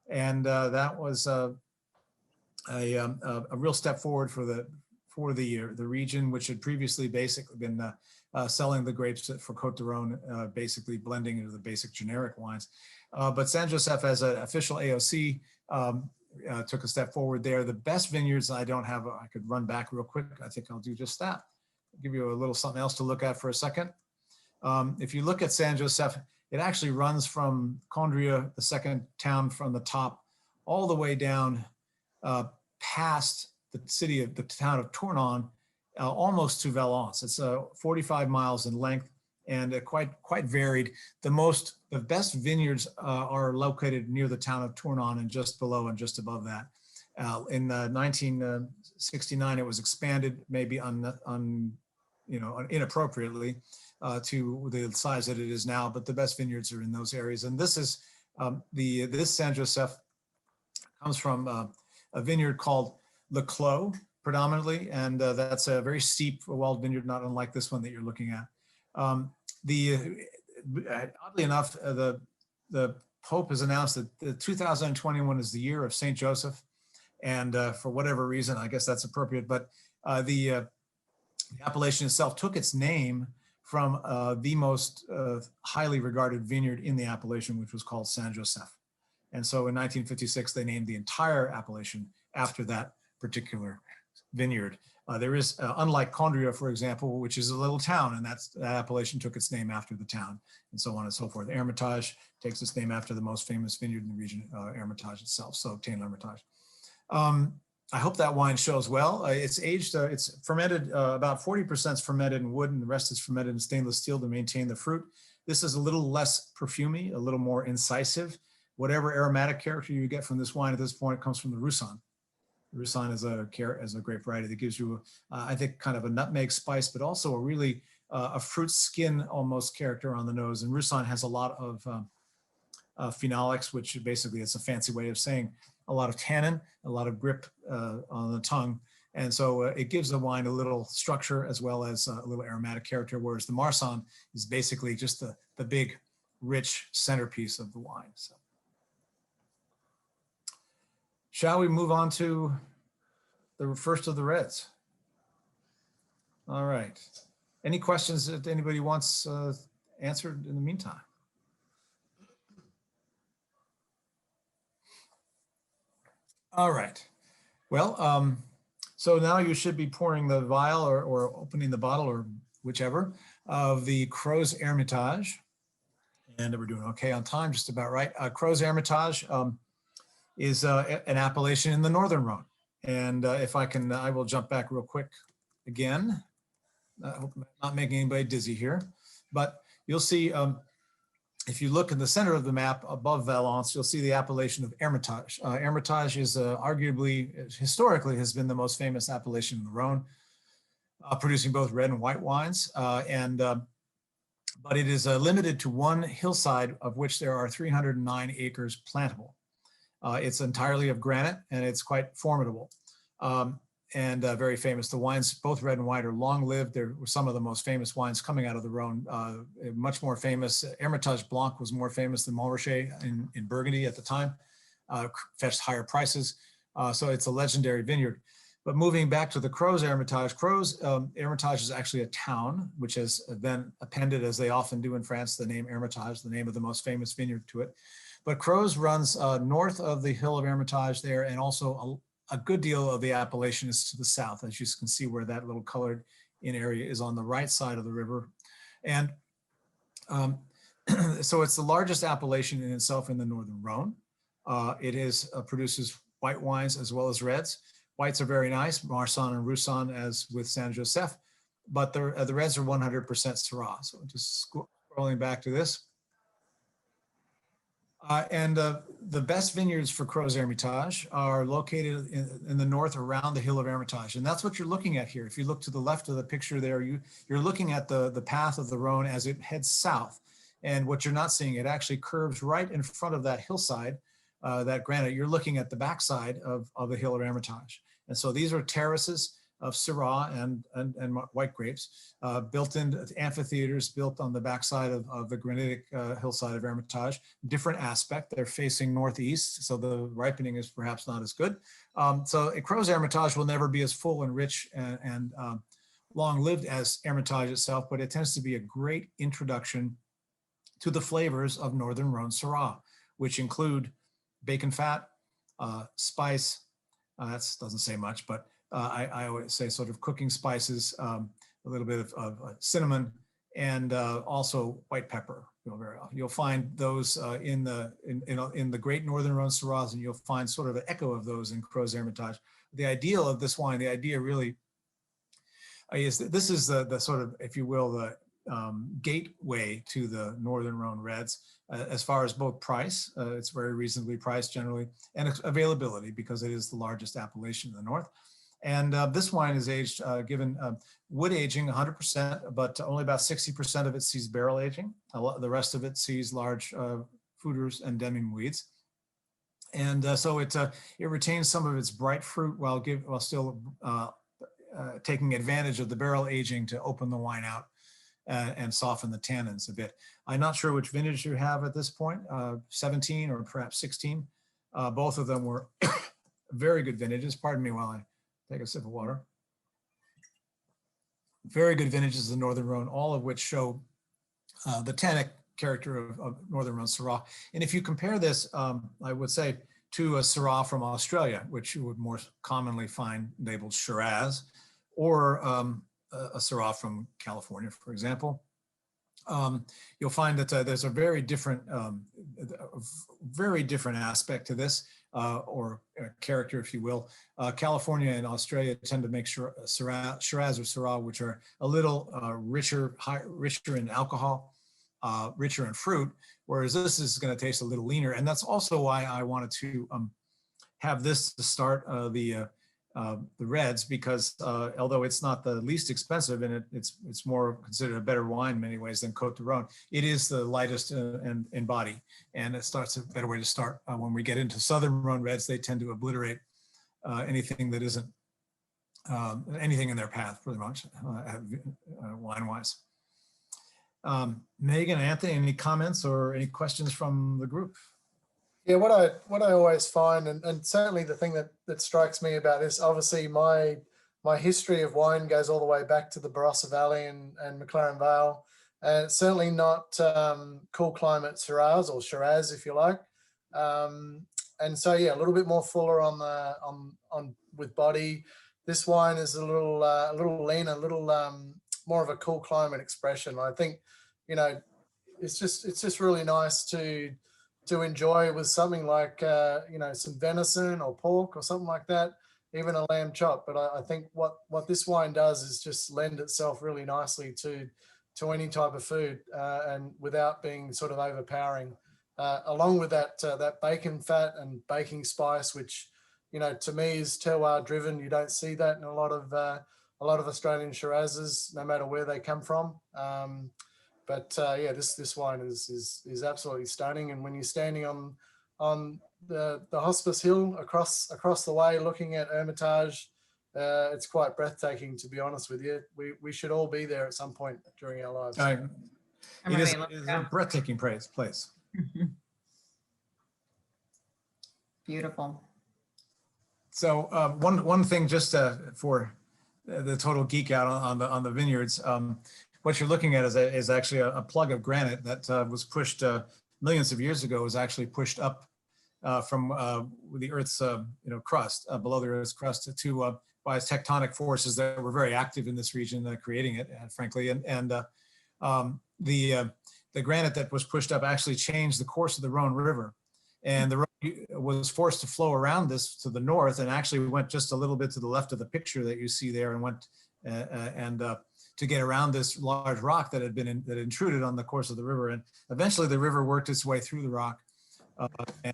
And that was a real step forward for the region, which had previously basically been selling the grapes for Côte Rôtie, basically blending into the basic generic wines. But Saint-Joseph, as an official AOC, took a step forward there. The best vineyards, I don't have, I could run back real quick. I think I'll do just that. I'll give you a little something else to look at for a second. If you look at Saint-Joseph, it actually runs from Condrieu, the second town from the top, all the way down past the town of Tournon, almost to Valence. It's 45 miles in length and quite varied. The best vineyards are located near the town of Tournon and just below and just above that. In 1969, it was expanded, maybe inappropriately to the size that it is now, but the best vineyards are in those areas. And this is this Saint-Joseph comes from a vineyard called Le Clos, predominantly, and that's a very steep walled vineyard, not unlike this one that you're looking at. Oddly enough, the Pope has announced that 2021 is the year of Saint Joseph, and for whatever reason, I guess that's appropriate. But the appellation itself took its name from the most highly regarded vineyard in the appellation, which was called Saint Joseph. And so in 1956, they named the entire appellation after that particular vineyard. There is, unlike Condrieu, for example, which is a little town, and that appellation took its name after the town, and so on and so forth. Hermitage takes its name after the most famous vineyard in the region, Hermitage itself, so Tain Hermitage. I hope that wine shows well. It's aged, it's fermented, about 40% is fermented in wood, and the rest is fermented in stainless steel to maintain the fruit. This is a little less perfumey, a little more incisive. Whatever aromatic character you get from this wine at this point comes from the Roussanne. Roussanne is a grape variety that gives you, I think, kind of a nutmeg spice, but also a really a fruit skin almost character on the nose. And Roussanne has a lot of phenolics, which basically it's a fancy way of saying a lot of tannin, a lot of grip on the tongue. And so it gives the wine a little structure as well as a little aromatic character, whereas the Marsanne is basically just the big, rich centerpiece of the wine. So. Shall we move on to the first of the reds? All right. Any questions that anybody wants answered in the meantime? All right. Well, so now you should be pouring the vial or opening the bottle or whichever of the Crozes Hermitage. And we're doing okay on time, just about right. Crozes Hermitage is an appellation in the Northern Rhône. And if I can, I will jump back real quick again. I hope I'm not making anybody dizzy here, but you'll see, if you look in the center of the map above Valence, you'll see the appellation of Hermitage. Hermitage is arguably, historically, has been the most famous appellation in the Rhône, producing both red and white wines. But it is limited to one hillside, of which there are 309 acres plantable. It's entirely of granite, and it's quite formidable and very famous. The wines, both red and white, are long-lived. They're some of the most famous wines coming out of the Rhône. Much more famous, Hermitage Blanc was more famous than Montrachet in Burgundy at the time, fetched higher prices. So it's a legendary vineyard. But moving back to the Crozes Hermitage, Hermitage is actually a town, which has then appended, as they often do in France, the name Hermitage, the name of the most famous vineyard, to it. But Crozes runs north of the hill of Hermitage there, and also a good deal of the appellation is to the south, as you can see where that little colored in area is on the right side of the river. And so it's the largest appellation in itself in the Northern Rhône. It produces white wines as well as reds. Whites are very nice, Marsanne and Roussanne, as with San Joseph, but the reds are 100% Syrah. So just scrolling back to this. The best vineyards for Crozes Hermitage are located in the north around the hill of Hermitage. And that's what you're looking at here. If you look to the left of the picture there, you're looking at the path of the Rhône as it heads south. And what you're not seeing, it actually curves right in front of that hillside, that granite. You're looking at the backside of the hill of Hermitage. And so these are terraces of Syrah and white grapes, built in amphitheaters built on the backside of the granitic hillside of Hermitage. Different aspect, they're facing northeast, so the ripening is perhaps not as good. So Crozes Hermitage will never be as full and rich and long-lived as Hermitage itself, but it tends to be a great introduction to the flavors of Northern Rhône Syrah, which include bacon fat, spice, that doesn't say much, but I always say sort of cooking spices, a little bit of cinnamon, and also white pepper. You'll find those in the Great Northern Rhône Syrahs, and you'll find sort of an echo of those in Crozes Hermitage. The ideal of this wine, the idea really is that this is the sort of, if you will, the gateway to the Northern Rhône reds, as far as both price, it's very reasonably priced generally, and availability, because it is the largest appellation in the north. And this wine is aged, given wood aging 100%, but only about 60% of it sees barrel aging. The rest of it sees large foeders and demi weeds. And so it retains some of its bright fruit while still taking advantage of the barrel aging to open the wine out and soften the tannins a bit. I'm not sure which vintage you have at this point, 17 or perhaps 16. Both of them were very good vintages. Pardon me while I take a sip of water. Very good vintages of Northern Rhône, all of which show the tannic character of Northern Rhône Syrah. And if you compare this, I would say, to a Syrah from Australia, which you would more commonly find labeled Shiraz, or a Syrah from California, for example, you'll find that there's a very different aspect to this, or character, if you will. California and Australia tend to make Shiraz or Syrah, which are a little richer in alcohol, richer in fruit, whereas this is going to taste a little leaner. And that's also why I wanted to have this to start the reds, because although it's not the least expensive, and it's more considered a better wine in many ways than Côte Rôtie, it is the lightest in body, and it starts a better way to start. When we get into Southern Rhône reds, they tend to obliterate anything that isn't anything in their path, pretty much, wine-wise. Megan, Anthony, any comments or any questions from the group? Yeah, what I always find, and certainly the thing that strikes me about this, obviously my history of wine goes all the way back to the Barossa Valley and McLaren Vale, and it's certainly not cool climate Syrahs, or Shiraz if you like. And so yeah, a little bit more fuller on with body. This wine is a little leaner, a little more of a cool climate expression. I think, you know, it's just really nice to enjoy with something like, you know, some venison or pork or something like that, even a lamb chop. But I think what this wine does is just lend itself really nicely to any type of food, and without being sort of overpowering. Along with that bacon fat and baking spice, which, you know, to me is terroir driven. You don't see that in a lot of Australian Shirazes, no matter where they come from. But yeah, this wine is absolutely stunning. And when you're standing on the Hospice Hill across the way, looking at Hermitage, it's quite breathtaking, to be honest with you. We should all be there at some point during our lives. It is a breathtaking place. Beautiful. So one thing, just for the total geek out on the vineyards. What you're looking at is actually a plug of granite that was pushed millions of years ago, was actually pushed up from the Earth's crust, below the Earth's crust, to by tectonic forces that were very active in this region, creating it, frankly. The granite that was pushed up actually changed the course of the Rhône River. And the Rhône was forced to flow around this to the north, and actually went just a little bit to the left of the picture that you see there, and went to get around this large rock that had been that intruded on the course of the river. And eventually the river worked its way through the rock and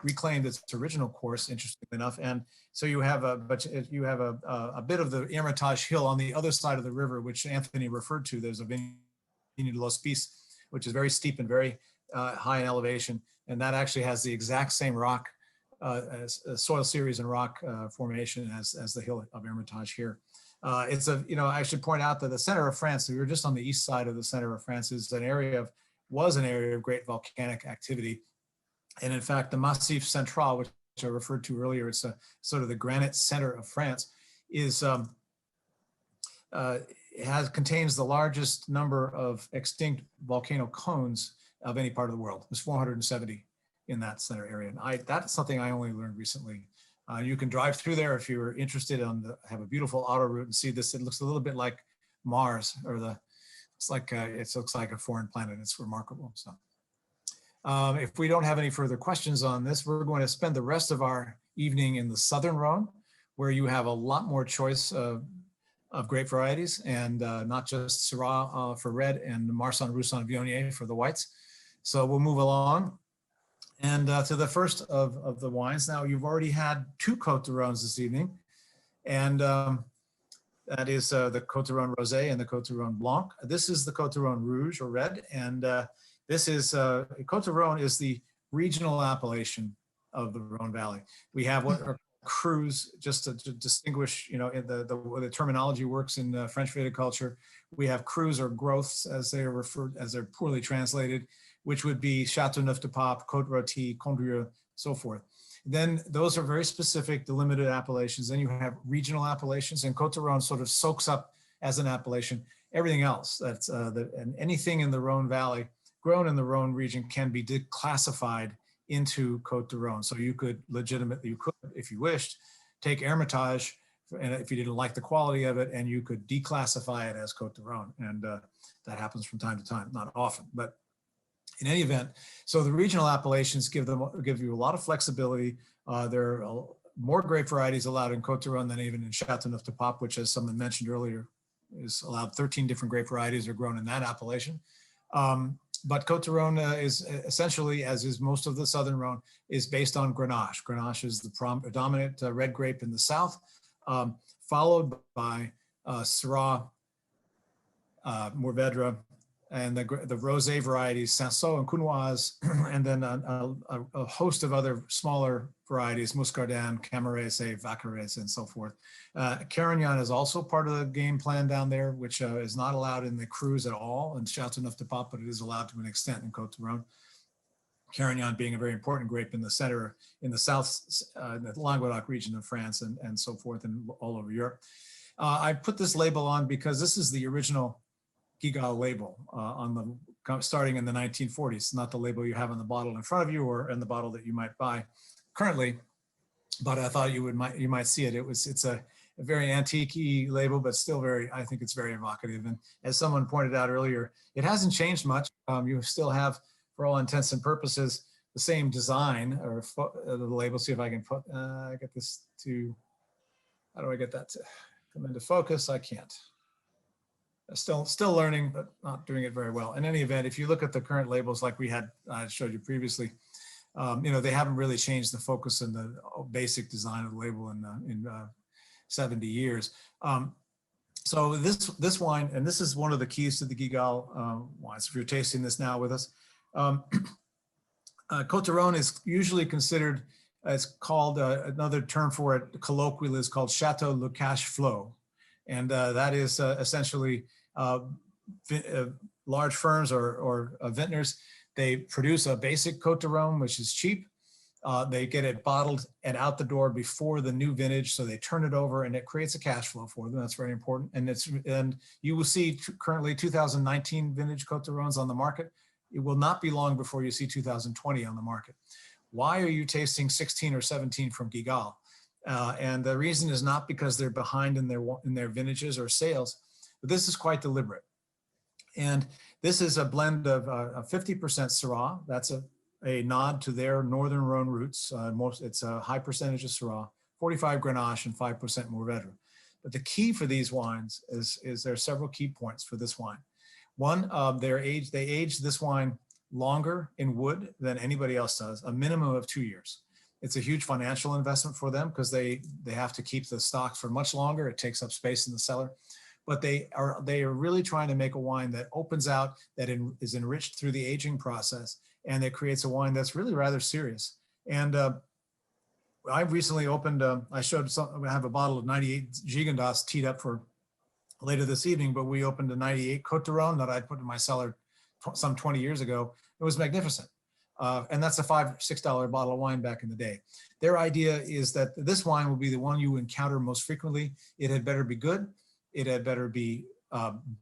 reclaimed its original course, interestingly enough. And so you have a bit of the Hermitage hill on the other side of the river, which Anthony referred to. There's a Vineyard de Hospice, which is very steep and very high in elevation. And that actually has the exact same rock, soil series and rock formation as the hill of Hermitage here. I should point out that the center of France, we were just on the east side of the center of France, was an area of great volcanic activity. And in fact, the Massif Central, which I referred to earlier, it's a sort of the granite center of France, contains the largest number of extinct volcano cones of any part of the world. There's 470 in that center area. And that's something I only learned recently. You can drive through there if you're interested have a beautiful auto route and see this. It looks a little bit like Mars, or it looks like a foreign planet. It's remarkable. So if we don't have any further questions on this, we're going to spend the rest of our evening in the Southern Rhône, where you have a lot more choice of grape varieties, and not just Syrah for red and Marsanne Roussanne Viognier for the whites. So we'll move along. And to the first of the wines. Now, you've already had 2 Côte Rônes this evening, and that is the Coteron Rose and the Coteron Blanc. This is the Coteron Rouge, or red, and this is Côte Rône is the regional appellation of the Rhône Valley. We have what are crus, just to distinguish, the terminology works in French viticulture. We have crus, or growths, as they're poorly translated, which would be Châteauneuf du Pape, Côte Rôtie, Condrieu, so forth. Then those are very specific, delimited appellations. Then you have regional appellations, and Côte Rône sort of soaks up as an appellation everything else. And anything in the Rhône Valley, grown in the Rhône region, can be declassified into Côte de Rhône. So you could legitimately, if you wished, take Hermitage, and if you didn't like the quality of it, and you could declassify it as Côte de Rhône. And that happens from time to time, not often, but in any event. So the regional appellations give you a lot of flexibility. There are more grape varieties allowed in Côte de Rhône than even in Châteauneuf du Pape, which, as someone mentioned earlier, is allowed 13 different grape varieties are grown in that appellation. But Côte de Rhône is essentially, as is most of the Southern Rhône, is based on Grenache. Grenache is the predominant red grape in the south, followed by Syrah, Mourvèdre, and the rosé varieties, Cinsault and Counoise, and then a host of other smaller varieties, Muscardin, Camarese, Vaccarese, and so forth. Carignan is also part of the game plan down there, which is not allowed in the crus at all in Châteauneuf du Pape, but it is allowed to an extent in Côte de Rhône. Carignan being a very important grape in the center, in the south, the Languedoc region of France, and so forth, and all over Europe. I put this label on because this is the original Guigal label starting in the 1940s, not the label you have on the bottle in front of you or in the bottle that you might buy currently, but I thought you might see it. It's a very antique label, but still I think it's very evocative. And as someone pointed out earlier, it hasn't changed much. You still have, for all intents and purposes, the same design or the label. See if I can get this to, how do I get that to come into focus? I can't. Still learning, but not doing it very well. In any event, if you look at the current labels like I showed you previously, they haven't really changed the focus and the basic design of the label in 70 years. So this wine, and this is one of the keys to the Guigal wines. If you're tasting this now with us, Côte de Rhône is usually considered, it's called, another term for it colloquially is called Chateau Le Cache Flot. And that is essentially large firms or vintners. They produce a basic Côte de Rhône, which is cheap. They get it bottled and out the door before the new vintage, so they turn it over, and it creates a cash flow for them. That's very important. And you will see currently 2019 vintage Côte de Rhônes on the market. It will not be long before you see 2020 on the market. why are you tasting 16 or 17 from Guigal? And the reason is not because they're behind in their vintages or sales, but this is quite deliberate. And this is a blend of 50% Syrah. That's a nod to their Northern Rhône roots. It's a high percentage of Syrah, 45 Grenache and 5% Mourvèdre. But the key for these wines is there are several key points for this wine. One, they age this wine longer in wood than anybody else does, a minimum of 2 years. It's a huge financial investment for them because they have to keep the stocks for much longer. It takes up space in the cellar. But they are really trying to make a wine that opens out, that is enriched through the aging process, and that creates a wine that's really rather serious. And I recently opened, I have a bottle of 98 Gigondas teed up for later this evening, but we opened a 98 Coteron that I put in my cellar some 20 years ago. It was magnificent. And that's a $5 or $6 bottle of wine back in the day. Their idea is that this wine will be the one you encounter most frequently. It had better be good. It had better be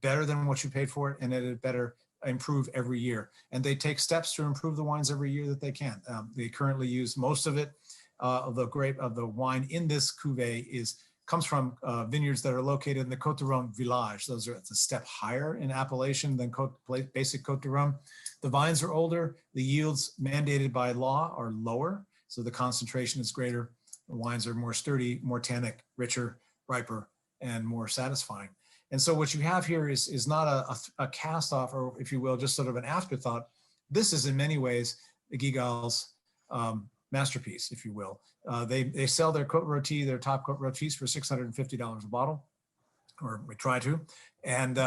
better than what you paid for it, and it had better improve every year. And they take steps to improve the wines every year that they can. They currently use most of it, of the wine in this cuvee comes from vineyards that are located in the Coteron village. It's a step higher in appellation than basic Côte Rôtie. The vines are older. The yields mandated by law are lower, so the concentration is greater. The wines are more sturdy, more tannic, richer, riper, and more satisfying. And so what you have here is not a cast off, or if you will, just sort of an afterthought. This is in many ways the Guigal's masterpiece, if you will. They sell their Côte Rôtie, their top Côte Rôties for $650 a bottle, or we try to. And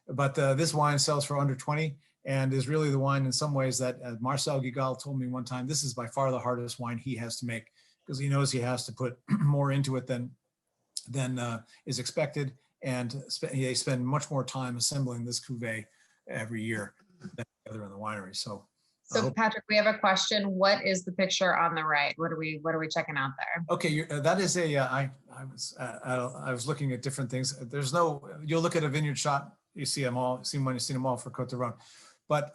but this wine sells for under 20 and is really the wine in some ways that Marcel Guigal told me one time, this is by far the hardest wine he has to make because he knows he has to put more into it than is expected. And they spend much more time assembling this cuvee every year than the other in the winery. So Patrick, we have a question. What is the picture on the right? What are we checking out there? Okay, that is I was looking at different things. There's you'll look at a vineyard shot, you see them all. You've seen them all for Côte Rôtie. But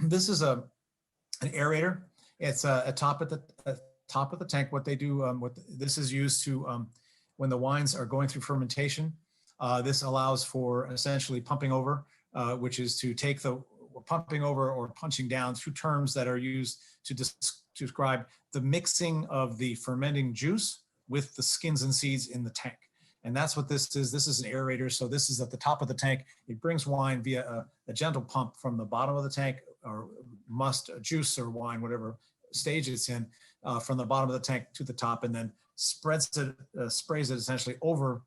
this is an aerator. It's a top of the tank. What they do, this is used to when the wines are going through fermentation. This allows for essentially pumping over, which is to take the pumping over or punching down through terms that are used to describe the mixing of the fermenting juice with the skins and seeds in the tank. And that's what this is. This is an aerator. So this is at the top of the tank. It brings wine via a gentle pump from the bottom of the tank, or juice or wine, whatever stage it's in, from the bottom of the tank to the top, and then sprays it essentially over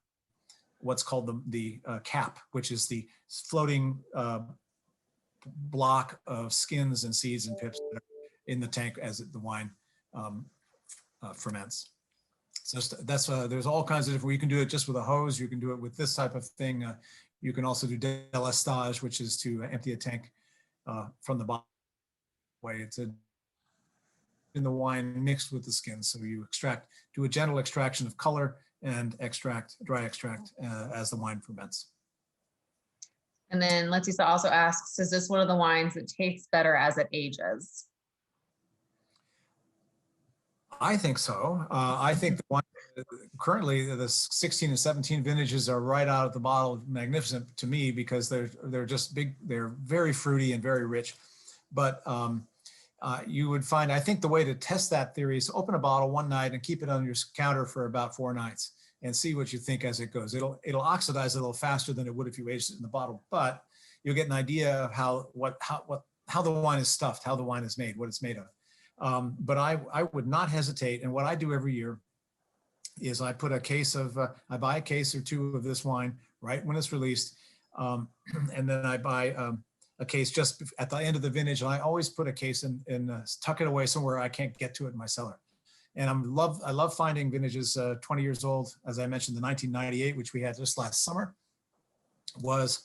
what's called the cap, which is the floating block of skins and seeds and pips that are in the tank as the wine ferments. So that's there's all kinds of different. You can do it just with a hose. You can do it with this type of thing. You can also do délestage, which is to empty a tank from the bottom way. It's in the wine mixed with the skins. So you do a gentle extraction of color and dry extract as the wine ferments. And then Letizia also asks, is this one of the wines that tastes better as it ages? I think so. I think the wine, currently the 16 and 17 vintages are right out of the bottle magnificent to me because they're just big. They're very fruity and very rich. But you would find, I think the way to test that theory is open a bottle one night and keep it on your counter for about 4 nights and see what you think as it goes. It'll oxidize a little faster than it would if you aged it in the bottle, but you'll get an idea of how the wine is stuffed, how the wine is made, what it's made of. But I would not hesitate. And what I do every year is I put a case of, I buy a case or 2 of this wine right when it's released. And then I buy a case just at the end of the vintage. And I always put a case and tuck it away somewhere I can't get to it in my cellar. And I love finding vintages 20 years old. As I mentioned, the 1998, which we had just last summer, was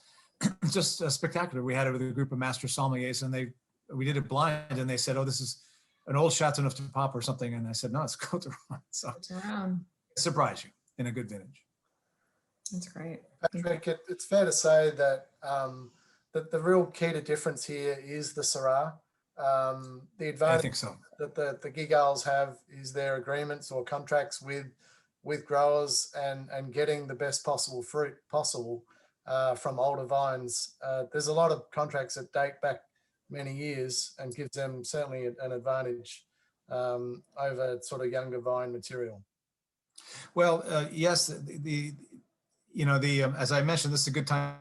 just spectacular. We had it with a group of master sommeliers, and we did it blind, and they said, "Oh, this is an old Châteauneuf du Pape or something," and I said, "No, it's Coteron." So surprise you in a good vintage. That's great. Patrick, it's fair to say that that the real key to difference here is the Syrah. The I advantage think so. that the Guigals have is their agreements or contracts with growers and getting the best possible fruit possible from older vines. There's a lot of contracts that date back many years and gives them certainly an advantage over sort of younger vine material. Well, yes, as I mentioned, this is a good time.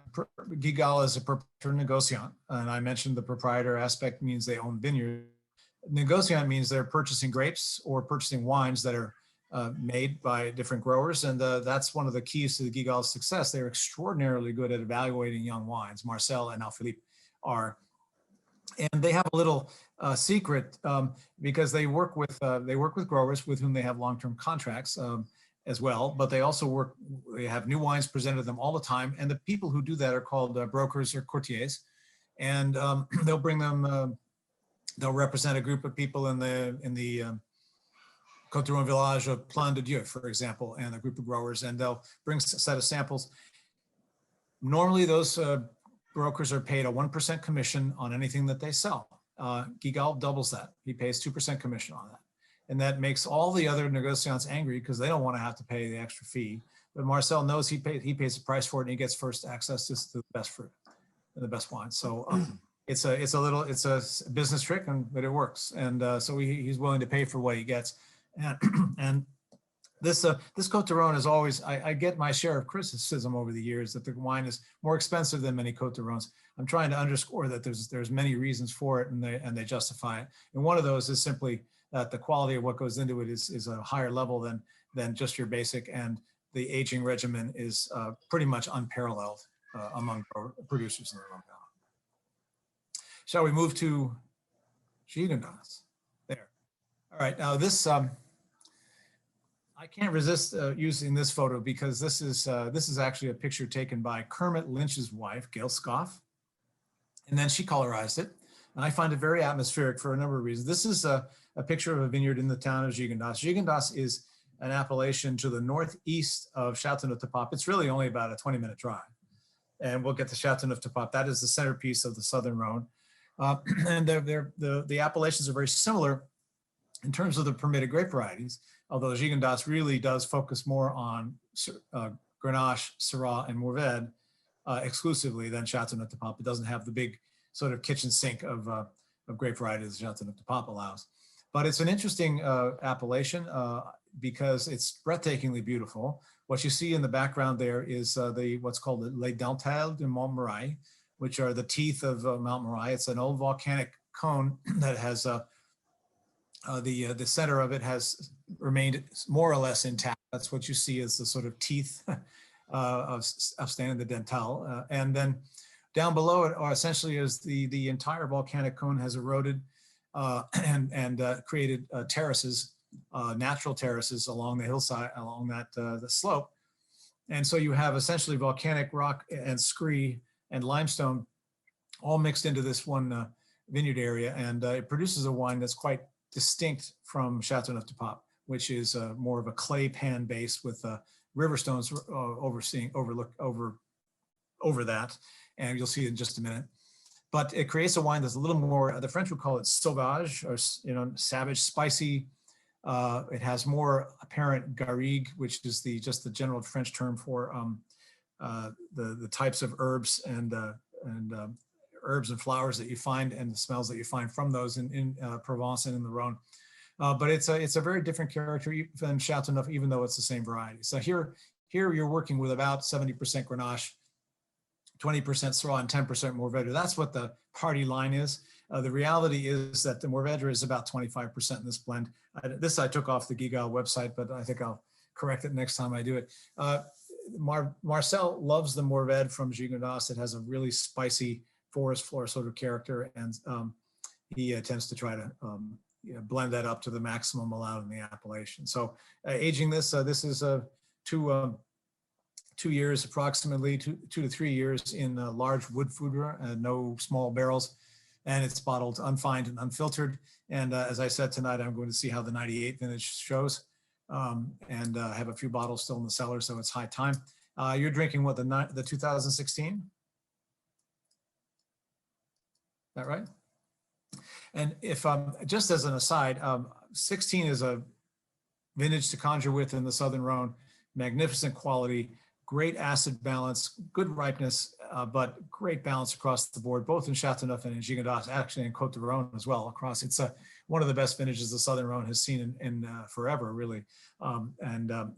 Guigal is a proprietor negociant, and I mentioned the proprietor aspect means they own vineyards. Negociant means they're purchasing grapes or purchasing wines that are made by different growers, and that's one of the keys to the Guigal's success. They're extraordinarily good at evaluating young wines. Marcel and now Philippe are, and they have a little secret because they work with growers with whom they have long-term contracts as well, but they also they have new wines presented to them all the time, and the people who do that are called brokers or courtiers, and they'll bring them. They'll represent a group of people in the Coteron village of Plan de Dieu, for example, and a group of growers, and they'll bring a set of samples. Normally, those brokers are paid a 1% commission on anything that they sell. Guigal doubles that. He pays 2% commission on that. And that makes all the other negociants angry because they don't want to have to pay the extra fee. But Marcel knows he pays the price for it, and he gets first access to the best fruit and the best wine. So it's a business trick, but it works. And so he's willing to pay for what he gets. And this Coteron is always, I get my share of criticism over the years that the wine is more expensive than many Coterons. I'm trying to underscore that there's many reasons for it, and they justify it. And one of those is simply that the quality of what goes into it is a higher level than just your basic, and the aging regimen is pretty much unparalleled among producers in the Rhône Valley. Shall we move to Gigondas? There. All right, now this, I can't resist using this photo because this is actually a picture taken by Kermit Lynch's wife, Gail Scoff, and then she colorized it. And I find it very atmospheric for a number of reasons. This is a picture of a vineyard in the town of Gigondas. Gigondas is an appellation to the northeast of Châteauneuf du Pape. It's really only about a 20-minute drive. And we'll get to Châteauneuf du Pape. That is the centerpiece of the Southern Rhône. And the appellations are very similar in terms of the permitted grape varieties, although Gigondas really does focus more on Grenache, Syrah, and Mourvèdre exclusively than Châteauneuf du Pape. It doesn't have the big sort of kitchen sink of grape varieties Châteauneuf du Pape allows. But it's an interesting appellation because it's breathtakingly beautiful. What you see in the background there is what's called the Les Dentelles de Montmirail, which are the teeth of Mount Moriah. It's an old volcanic cone that has the center of it has remained more or less intact. That's what you see as the sort of teeth of standing the dentelle. And then down below it are essentially as the entire volcanic cone has eroded and created terraces, natural terraces along the hillside, along that the slope. And so you have essentially volcanic rock and scree and limestone all mixed into this one vineyard area. And it produces a wine that's quite distinct from Châteauneuf du Pape, which is more of a clay pan base with river stones over that. And you'll see it in just a minute. But it creates a wine that's a little more, the French would call it sauvage, or savage, spicy. It has more apparent garrigue, which is just the general French term for the types of herbs and herbs and flowers that you find and the smells that you find from those in Provence and in the Rhône. But it's a very different character than Châteauneuf, even though it's the same variety. So here you're working with about 70% Grenache, 20% Syrah, and 10% Mourvèdre. That's what the party line is. The reality is that the Mourvèdre is about 25% in this blend. This I took off the Guigal website, but I think I'll correct it next time I do it. Marcel loves the Mourvèdre from Gigondas. It has a really spicy forest floor sort of character, and he tends to try to blend that up to the maximum allowed in the appellation. So aging this is 2 years, approximately 2 to 3 years in large wood foudre, no small barrels, and it's bottled unfined and unfiltered. And as I said tonight, I'm going to see how the 98 vintage shows, and have a few bottles still in the cellar, so it's high time. You're drinking what, the 2016? Is that right? And if just as an aside, 16 is a vintage to conjure with in the Southern Rhône, magnificent quality, great acid balance, good ripeness, but great balance across the board, both in Châteauneuf and in Gigondas, actually in Côte Rôtie as well. Across, it's one of the best vintages the Southern Rhône has seen in forever, really.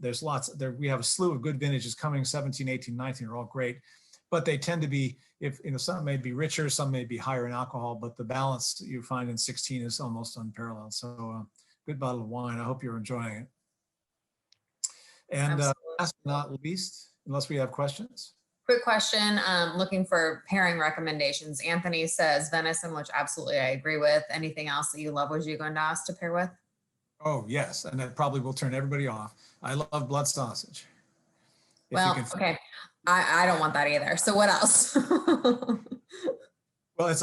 There's lots there. We have a slew of good vintages coming. 17, 18, 19 are all great, but they tend to be, if you know, some may be richer, some may be higher in alcohol, but the balance that you find in 16 is almost unparalleled. So good bottle of wine. I hope you're enjoying it. And last but not least, unless we have questions. Quick question, looking for pairing recommendations. Anthony says venison, which absolutely I agree with. Anything else that you love with Gigondas to pair with? Oh, yes. And that probably will turn everybody off. I love blood sausage. Well, okay. I don't want that either. So what else? Well,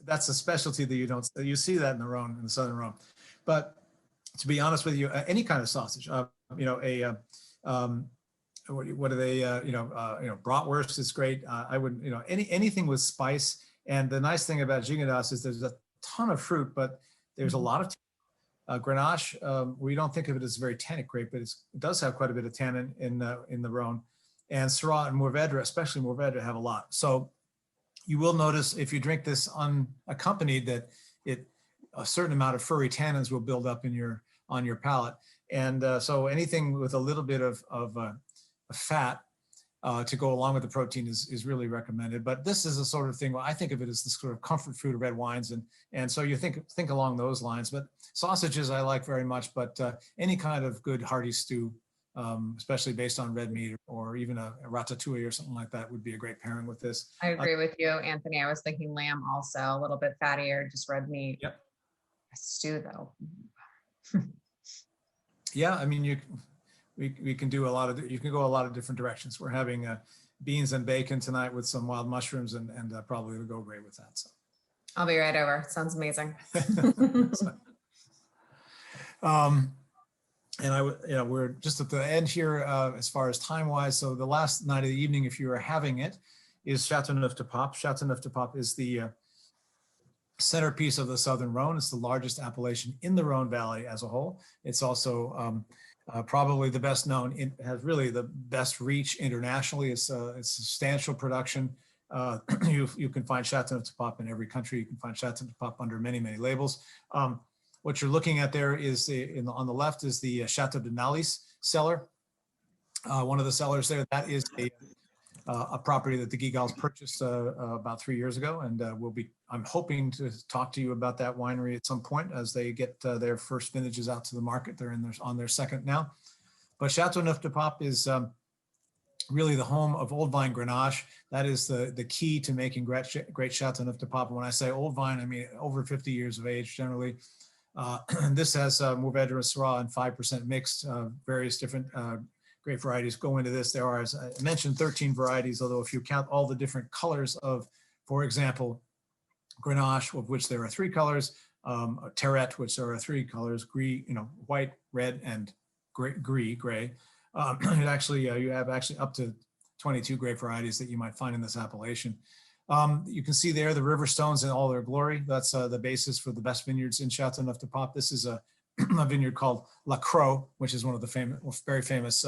that's a specialty that you see that in the Rhône, in the Southern Rhône. But to be honest with you, any kind of sausage, you know, what are they, bratwurst is great. I would, you know, anything with spice. And the nice thing about Gigondas is there's a ton of fruit, but there's a lot of Grenache. We don't think of it as a very tannic grape, but it does have quite a bit of tannin in the Rhône. And Syrah and Mourvèdre, especially Mourvèdre, have a lot. So you will notice if you drink this unaccompanied that a certain amount of furry tannins will build up on your palate. And so anything with a little bit of fat to go along with the protein is really recommended. But this is a sort of thing, well, I think of it as the sort of comfort food of red wines. And so you think along those lines. But sausages I like very much, but any kind of good hearty stew, especially based on red meat or even a ratatouille or something like that would be a great pairing with this. I agree with you, Anthony. I was thinking lamb also, a little bit fattier, just red meat. Yep. A stew though. Yeah, I mean, we can do you can go a lot of different directions. We're having beans and bacon tonight with some wild mushrooms and probably will go great with that. So I'll be right over. Sounds amazing. And we're just at the end here as far as time wise. So the last night of the evening, if you are having it, is Châteauneuf du Pape. Châteauneuf du Pape is the centerpiece of the Southern Rhône. It's the largest appellation in the Rhône Valley as a whole. It's also probably the best known. It has really the best reach internationally. It's substantial production. You can find Châteauneuf du Pape in every country. You can find Châteauneuf du Pape under many, many labels. What you're looking at there is on the left is the Château de Nalis cellar. One of the cellars there, that is a property that the Guigals purchased about 3 years ago, and I'm hoping to talk to you about that winery at some point as they get their first vintages out to the market. They're on their second now. But Châteauneuf du Pape is really the home of old vine Grenache. That is the key to making great Châteauneuf du Pape. When I say old vine, I mean over 50 years of age generally. This has Mourvèdre, Syrah, and 5% mixed. Various different grape varieties go into this. There are, as I mentioned, 13 varieties, although if you count all the different colors of, for example, Grenache, of which there are 3 colors, Terret, which there are 3 colors, gris, white, red, and gray. It actually, you have actually up to 22 grape varieties that you might find in this appellation. You can see there the river stones in all their glory. That's the basis for the best vineyards in Châteauneuf du Pape. This is a vineyard called La Croix, which is one of the very famous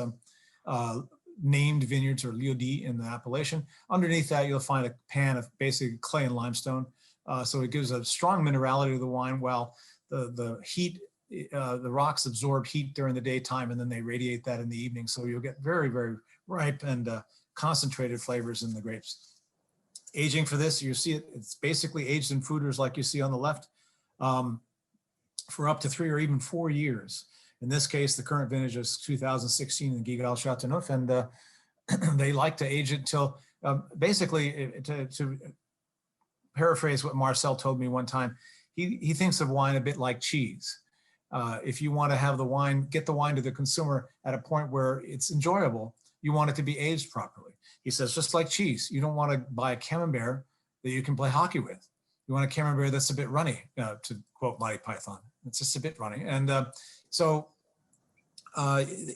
named vineyards, or lieux-dits, in the appellation. Underneath that, you'll find a pan of basically clay and limestone. So it gives a strong minerality to the wine, while the heat, the rocks absorb heat during the daytime, and then they radiate that in the evening. So you'll get very, very ripe and concentrated flavors in the grapes. Aging for this, you see it's basically aged in foeders like you see on the left for up to 3 or even 4 years. In this case, the current vintage is 2016 in Guigal Châteauneuf, and they like to age it till basically, to paraphrase what Marcel told me one time, he thinks of wine a bit like cheese. If you want to have the wine, get the wine to the consumer at a point where it's enjoyable, you want it to be aged properly. He says, just like cheese, you don't want to buy a camembert that you can play hockey with. You want a camembert that's a bit runny, to quote Monty Python. It's just a bit runny. And so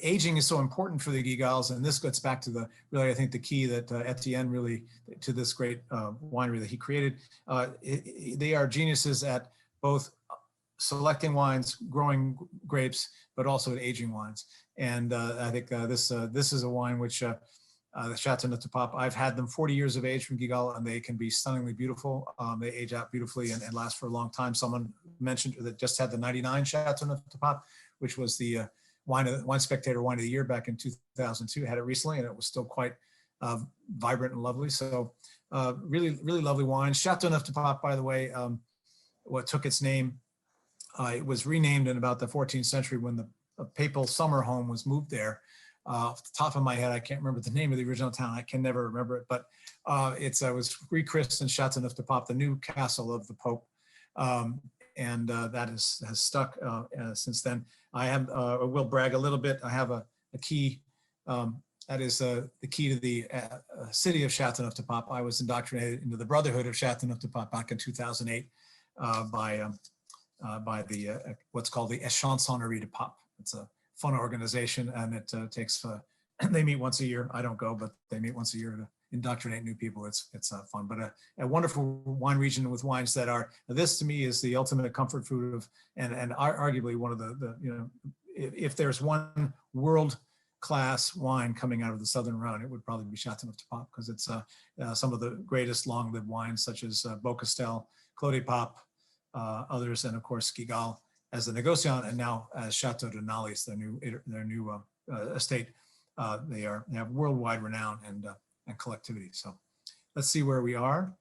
aging is so important for the Guigals, and this gets back to I think the key that Etienne really, to this great winery that he created. They are geniuses at both selecting wines, growing grapes, but also at aging wines. And I think this is a wine which the Châteauneuf du Pape, I've had them 40 years of age from Guigal, and they can be stunningly beautiful. They age out beautifully and last for a long time. Someone mentioned that just had the 99 Châteauneuf du Pape, which was the Wine Spectator Wine of the Year back in 2002. Had it recently, and it was still quite vibrant and lovely. So really, really lovely wine. Châteauneuf du Pape, by the way, what took its name, it was renamed in about the 14th century when the papal summer home was moved there. Off the top of my head, I can't remember the name of the original town. I can never remember it, but it was rechristened Châteauneuf du Pape, the new castle of the Pope. And that has stuck since then. I will brag a little bit. I have a key, that is the key to the city of Châteauneuf du Pape. I was indoctrinated into the Brotherhood of Châteauneuf du Pape back in 2008 by the what's called the Echansonnerie de Pape. It's a fun organization, and it takes, they meet once a year. I don't go, but they meet once a year to indoctrinate new people. It's fun, but a wonderful wine region with wines that are, this to me is the ultimate comfort food of, and arguably one of the you know, if there's one world class wine coming out of the Southern Rhône, it would probably be Châteauneuf du Pape, because it's some of the greatest long-lived wines, such as Beaucastel, Clos des Papes, others, and of course Guigal as the negociant, and now as Chateau de Nalis, their new estate. They have worldwide renown and collectivity. So let's see where we are.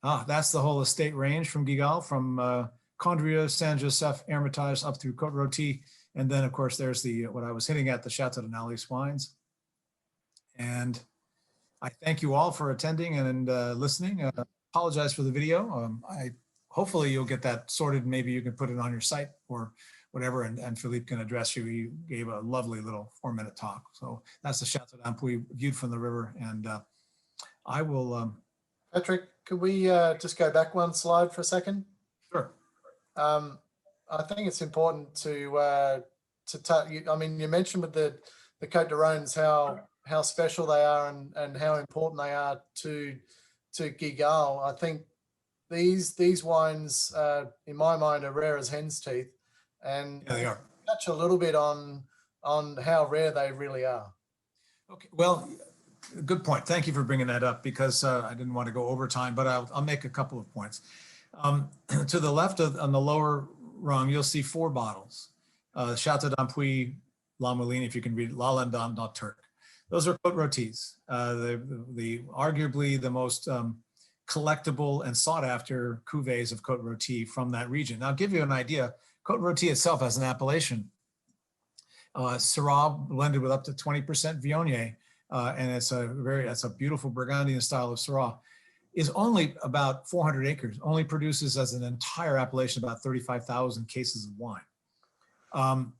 That's the whole estate range from Guigal, from Condrieu, Saint-Joseph, Hermitage up through Côte Rôtie. And then of course there's the, what I was hitting at, the Chateau de Nalis wines. And I thank you all for attending and listening. Apologize for the video. Hopefully you'll get that sorted. Maybe you can put it on your site or whatever, and Philippe can address you. He gave a lovely little 4-minute talk. So that's the Chateau d'Ampuis viewed from the river. And I will. Patrick, could we just go back one slide for a second? Sure. I think it's important to touch. I mean, you mentioned with the Côte de Rônes how special they are and how important they are to Guigal. I think these wines, in my mind, are rare as hen's teeth, and Yeah, they are. touch a little bit on how rare they really are. Okay, well, good point. Thank you for bringing that up, because I didn't want to go over time, but I'll make a couple of points. To the left on the lower rung, you'll see 4 bottles. Chateau d'Ampuis, La Mouline, if you can read it, La Landam, not Turk. Those are Côte Rôties, the arguably the most collectible and sought after cuvées of Côte Rôtie from that region. Now, I'll give you an idea. Côte Rôtie itself has an appellation. Syrah blended with up to 20% Viognier, and it's a beautiful Burgundian style of Syrah, is only about 400 acres, only produces as an entire appellation about 35,000 cases of wine.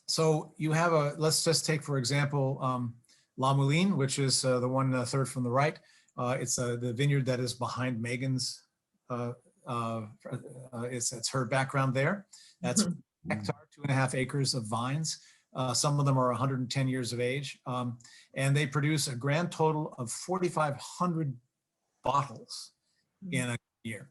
So you have let's just take, for example, La Mouline, which is the one third from the right. It's the vineyard that is behind Megan's. It's her background there. That's a hectare, 2.5 acres of vines. Some of them are 110 years of age. And they produce a grand total of 4,500 bottles in a year.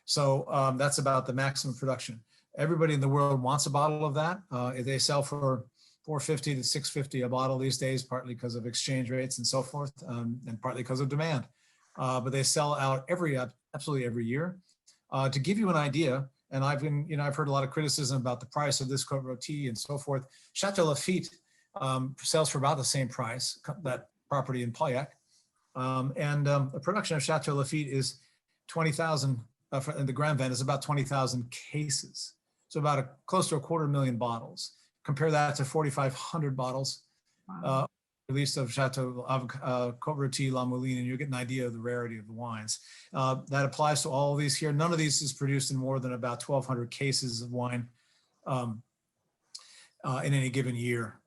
So that's about the maximum production. Everybody in the world wants a bottle of that. They sell for $450 to $650 a bottle these days, partly because of exchange rates and so forth, and partly because of demand. But they sell out absolutely every year. To give you an idea, and I've heard a lot of criticism about the price of this Côte Rôtie and so forth. Chateau Lafitte sells for about the same price, that property in Pauillac. The production of Chateau Lafitte is 20,000, and the Grand Vin is about 20,000 cases. So about close to 250,000 bottles. Compare that to 4,500 bottles released of Chateau of Côte Rôtie, La Mouline, and you get an idea of the rarity of the wines. That applies to all of these here. None of these is produced in more than about 1,200 cases of wine in any given year.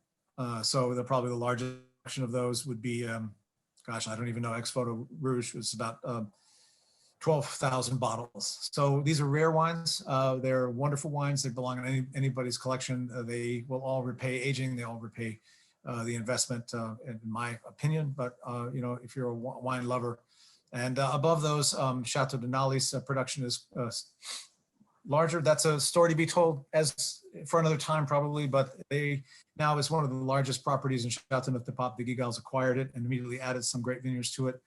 So probably the largest section of those would be, gosh, I don't even know, Ex-Photo Rouge was about 12,000 bottles. So these are rare wines. They're wonderful wines. They belong in anybody's collection. They will all repay aging. They all repay the investment, in my opinion. But if you're a wine lover, and above those, Chateau de Nalis production is larger. That's a story to be told as for another time probably, but they now is one of the largest properties in Châteauneuf du Pape. The Guigals acquired it and immediately added some great vineyards to it.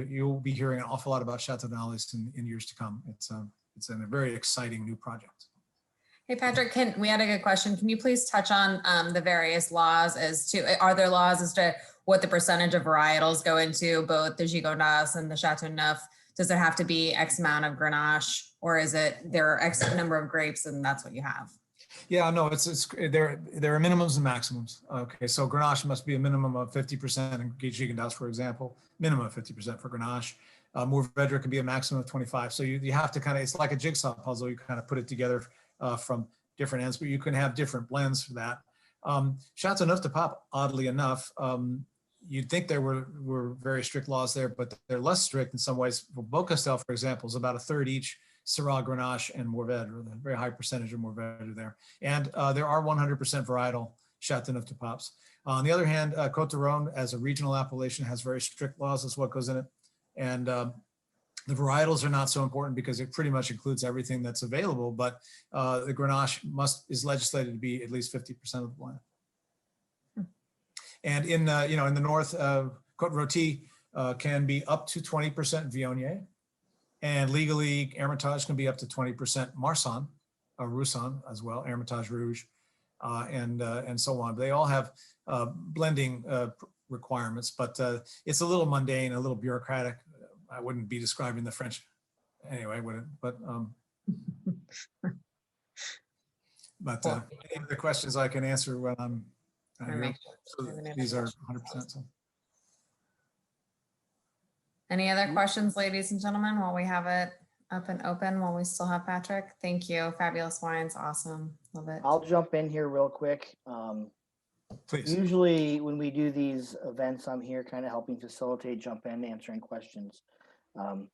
You'll be hearing an awful lot about Châteauneuf in years to come. It's a very exciting new project. Hey, Patrick, we had a good question. Can you please touch on the various laws are there laws as to what the percentage of varietals go into both the Gigondas and the Châteauneuf? Does it have to be X amount of Grenache, or is it there are X number of grapes and that's what you have? Yeah, no, there are minimums and maximums. Okay, so Grenache must be a minimum of 50%, and Gigondas, for example, minimum of 50% for Grenache. Mourvèdre can be a maximum of 25. So you have to it's like a jigsaw puzzle. You kind of put it together from different ends, but you can have different blends for that. Châteauneuf du Pape, oddly enough, you'd think there were very strict laws there, but they're less strict in some ways. For Beaucastel, for example, is about a third each Syrah, Grenache, and Mourvèdre, a very high percentage of Mourvèdre there. And there are 100% varietal Châteauneuf du Papes. On the other hand, Coteron, as a regional appellation, has very strict laws as what goes in it. And the varietals are not so important because it pretty much includes everything that's available, but the Grenache is legislated to be at least 50% of the blend. And in the north, Côte Rôtie can be up to 20% Viognier, and legally Hermitage can be up to 20% Marsanne, Roussanne as well, Hermitage Rouge, and so on. They all have blending requirements, but it's a little mundane, a little bureaucratic. I wouldn't be describing the French anyway, would it? But any of the questions I can answer when I'm here. So these are 100%. So. Any other questions, ladies and gentlemen, while we have it up and open, while we still have Patrick? Thank you. Fabulous wines. Awesome. Love it. I'll jump in here real quick. Please. Usually when we do these events, I'm here kind of helping facilitate, jump in, answering questions.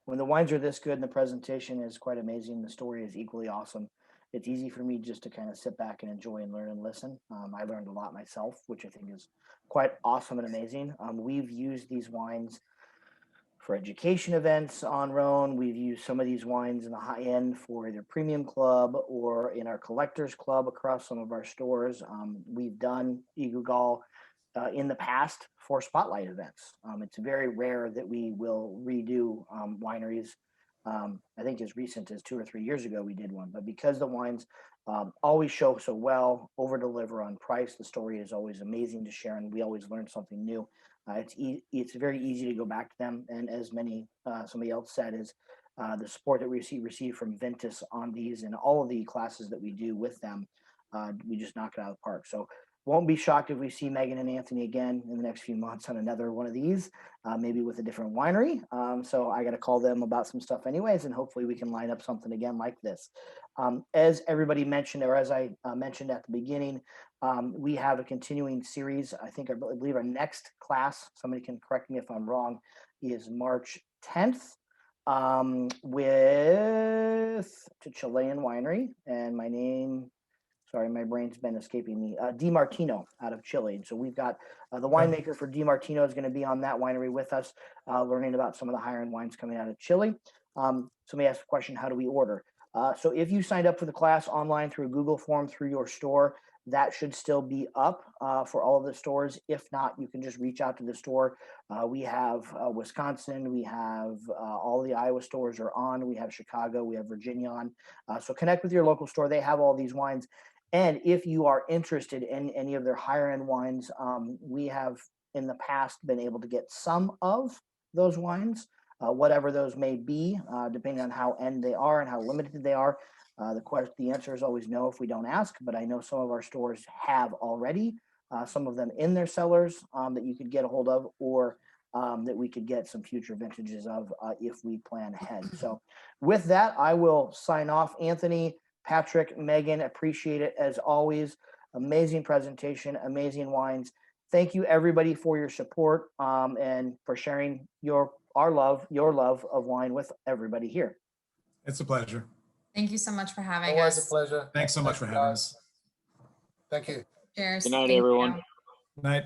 When the wines are this good and the presentation is quite amazing, the story is equally awesome. It's easy for me just to kind of sit back and enjoy and learn and listen. I learned a lot myself, which I think is quite awesome and amazing. We've used these wines for education events on Rhône. We've used some of these wines in the high end for either premium club or in our collectors club across some of our stores. We've done Guigal in the past for spotlight events. It's very rare that we will redo wineries. I think as recent as 2 or 3 years ago, we did one, but because the wines always show so well, over deliver on price, the story is always amazing to share, and we always learn something new. It's very easy to go back to them, and as somebody else said, is the support that we receive from Vintus on these and all of the classes that we do with them, we just knock it out of the park. So won't be shocked if we see Megan and Anthony again in the next few months on another one of these, maybe with a different winery. So I got to call them about some stuff anyways, and hopefully we can line up something again like this. As everybody mentioned, or as I mentioned at the beginning, we have a continuing series. I believe our next class, somebody can correct me if I'm wrong, is March 10th with Chilean winery, and my brain's been escaping me. Di Martino out of Chile. And so we've got the winemaker for Di Martino is going to be on that winery with us, learning about some of the higher end wines coming out of Chile. Somebody asked the question, how do we order? So if you signed up for the class online through a Google form through your store, that should still be up for all of the stores. If not, you can just reach out to the store. We have Wisconsin, we have all the Iowa stores are on, we have Chicago, we have Virginia on. So connect with your local store. They have all these wines. And if you are interested in any of their higher end wines, we have in the past been able to get some of those wines, whatever those may be, depending on how end they are and how limited they are. The answer is always no if we don't ask, but I know some of our stores have already, some of them in their cellars that you could get a hold of, or that we could get some future vintages of if we plan ahead. So with that, I will sign off. Anthony, Patrick, Megan, appreciate it as always. Amazing presentation, amazing wines. Thank you everybody for your support and for sharing your love of wine with everybody here. It's a pleasure. Thank you so much for having Always us. a pleasure. Thanks so much for having us. Thank you. Cheers. Good night, Thank everyone. you. Good night.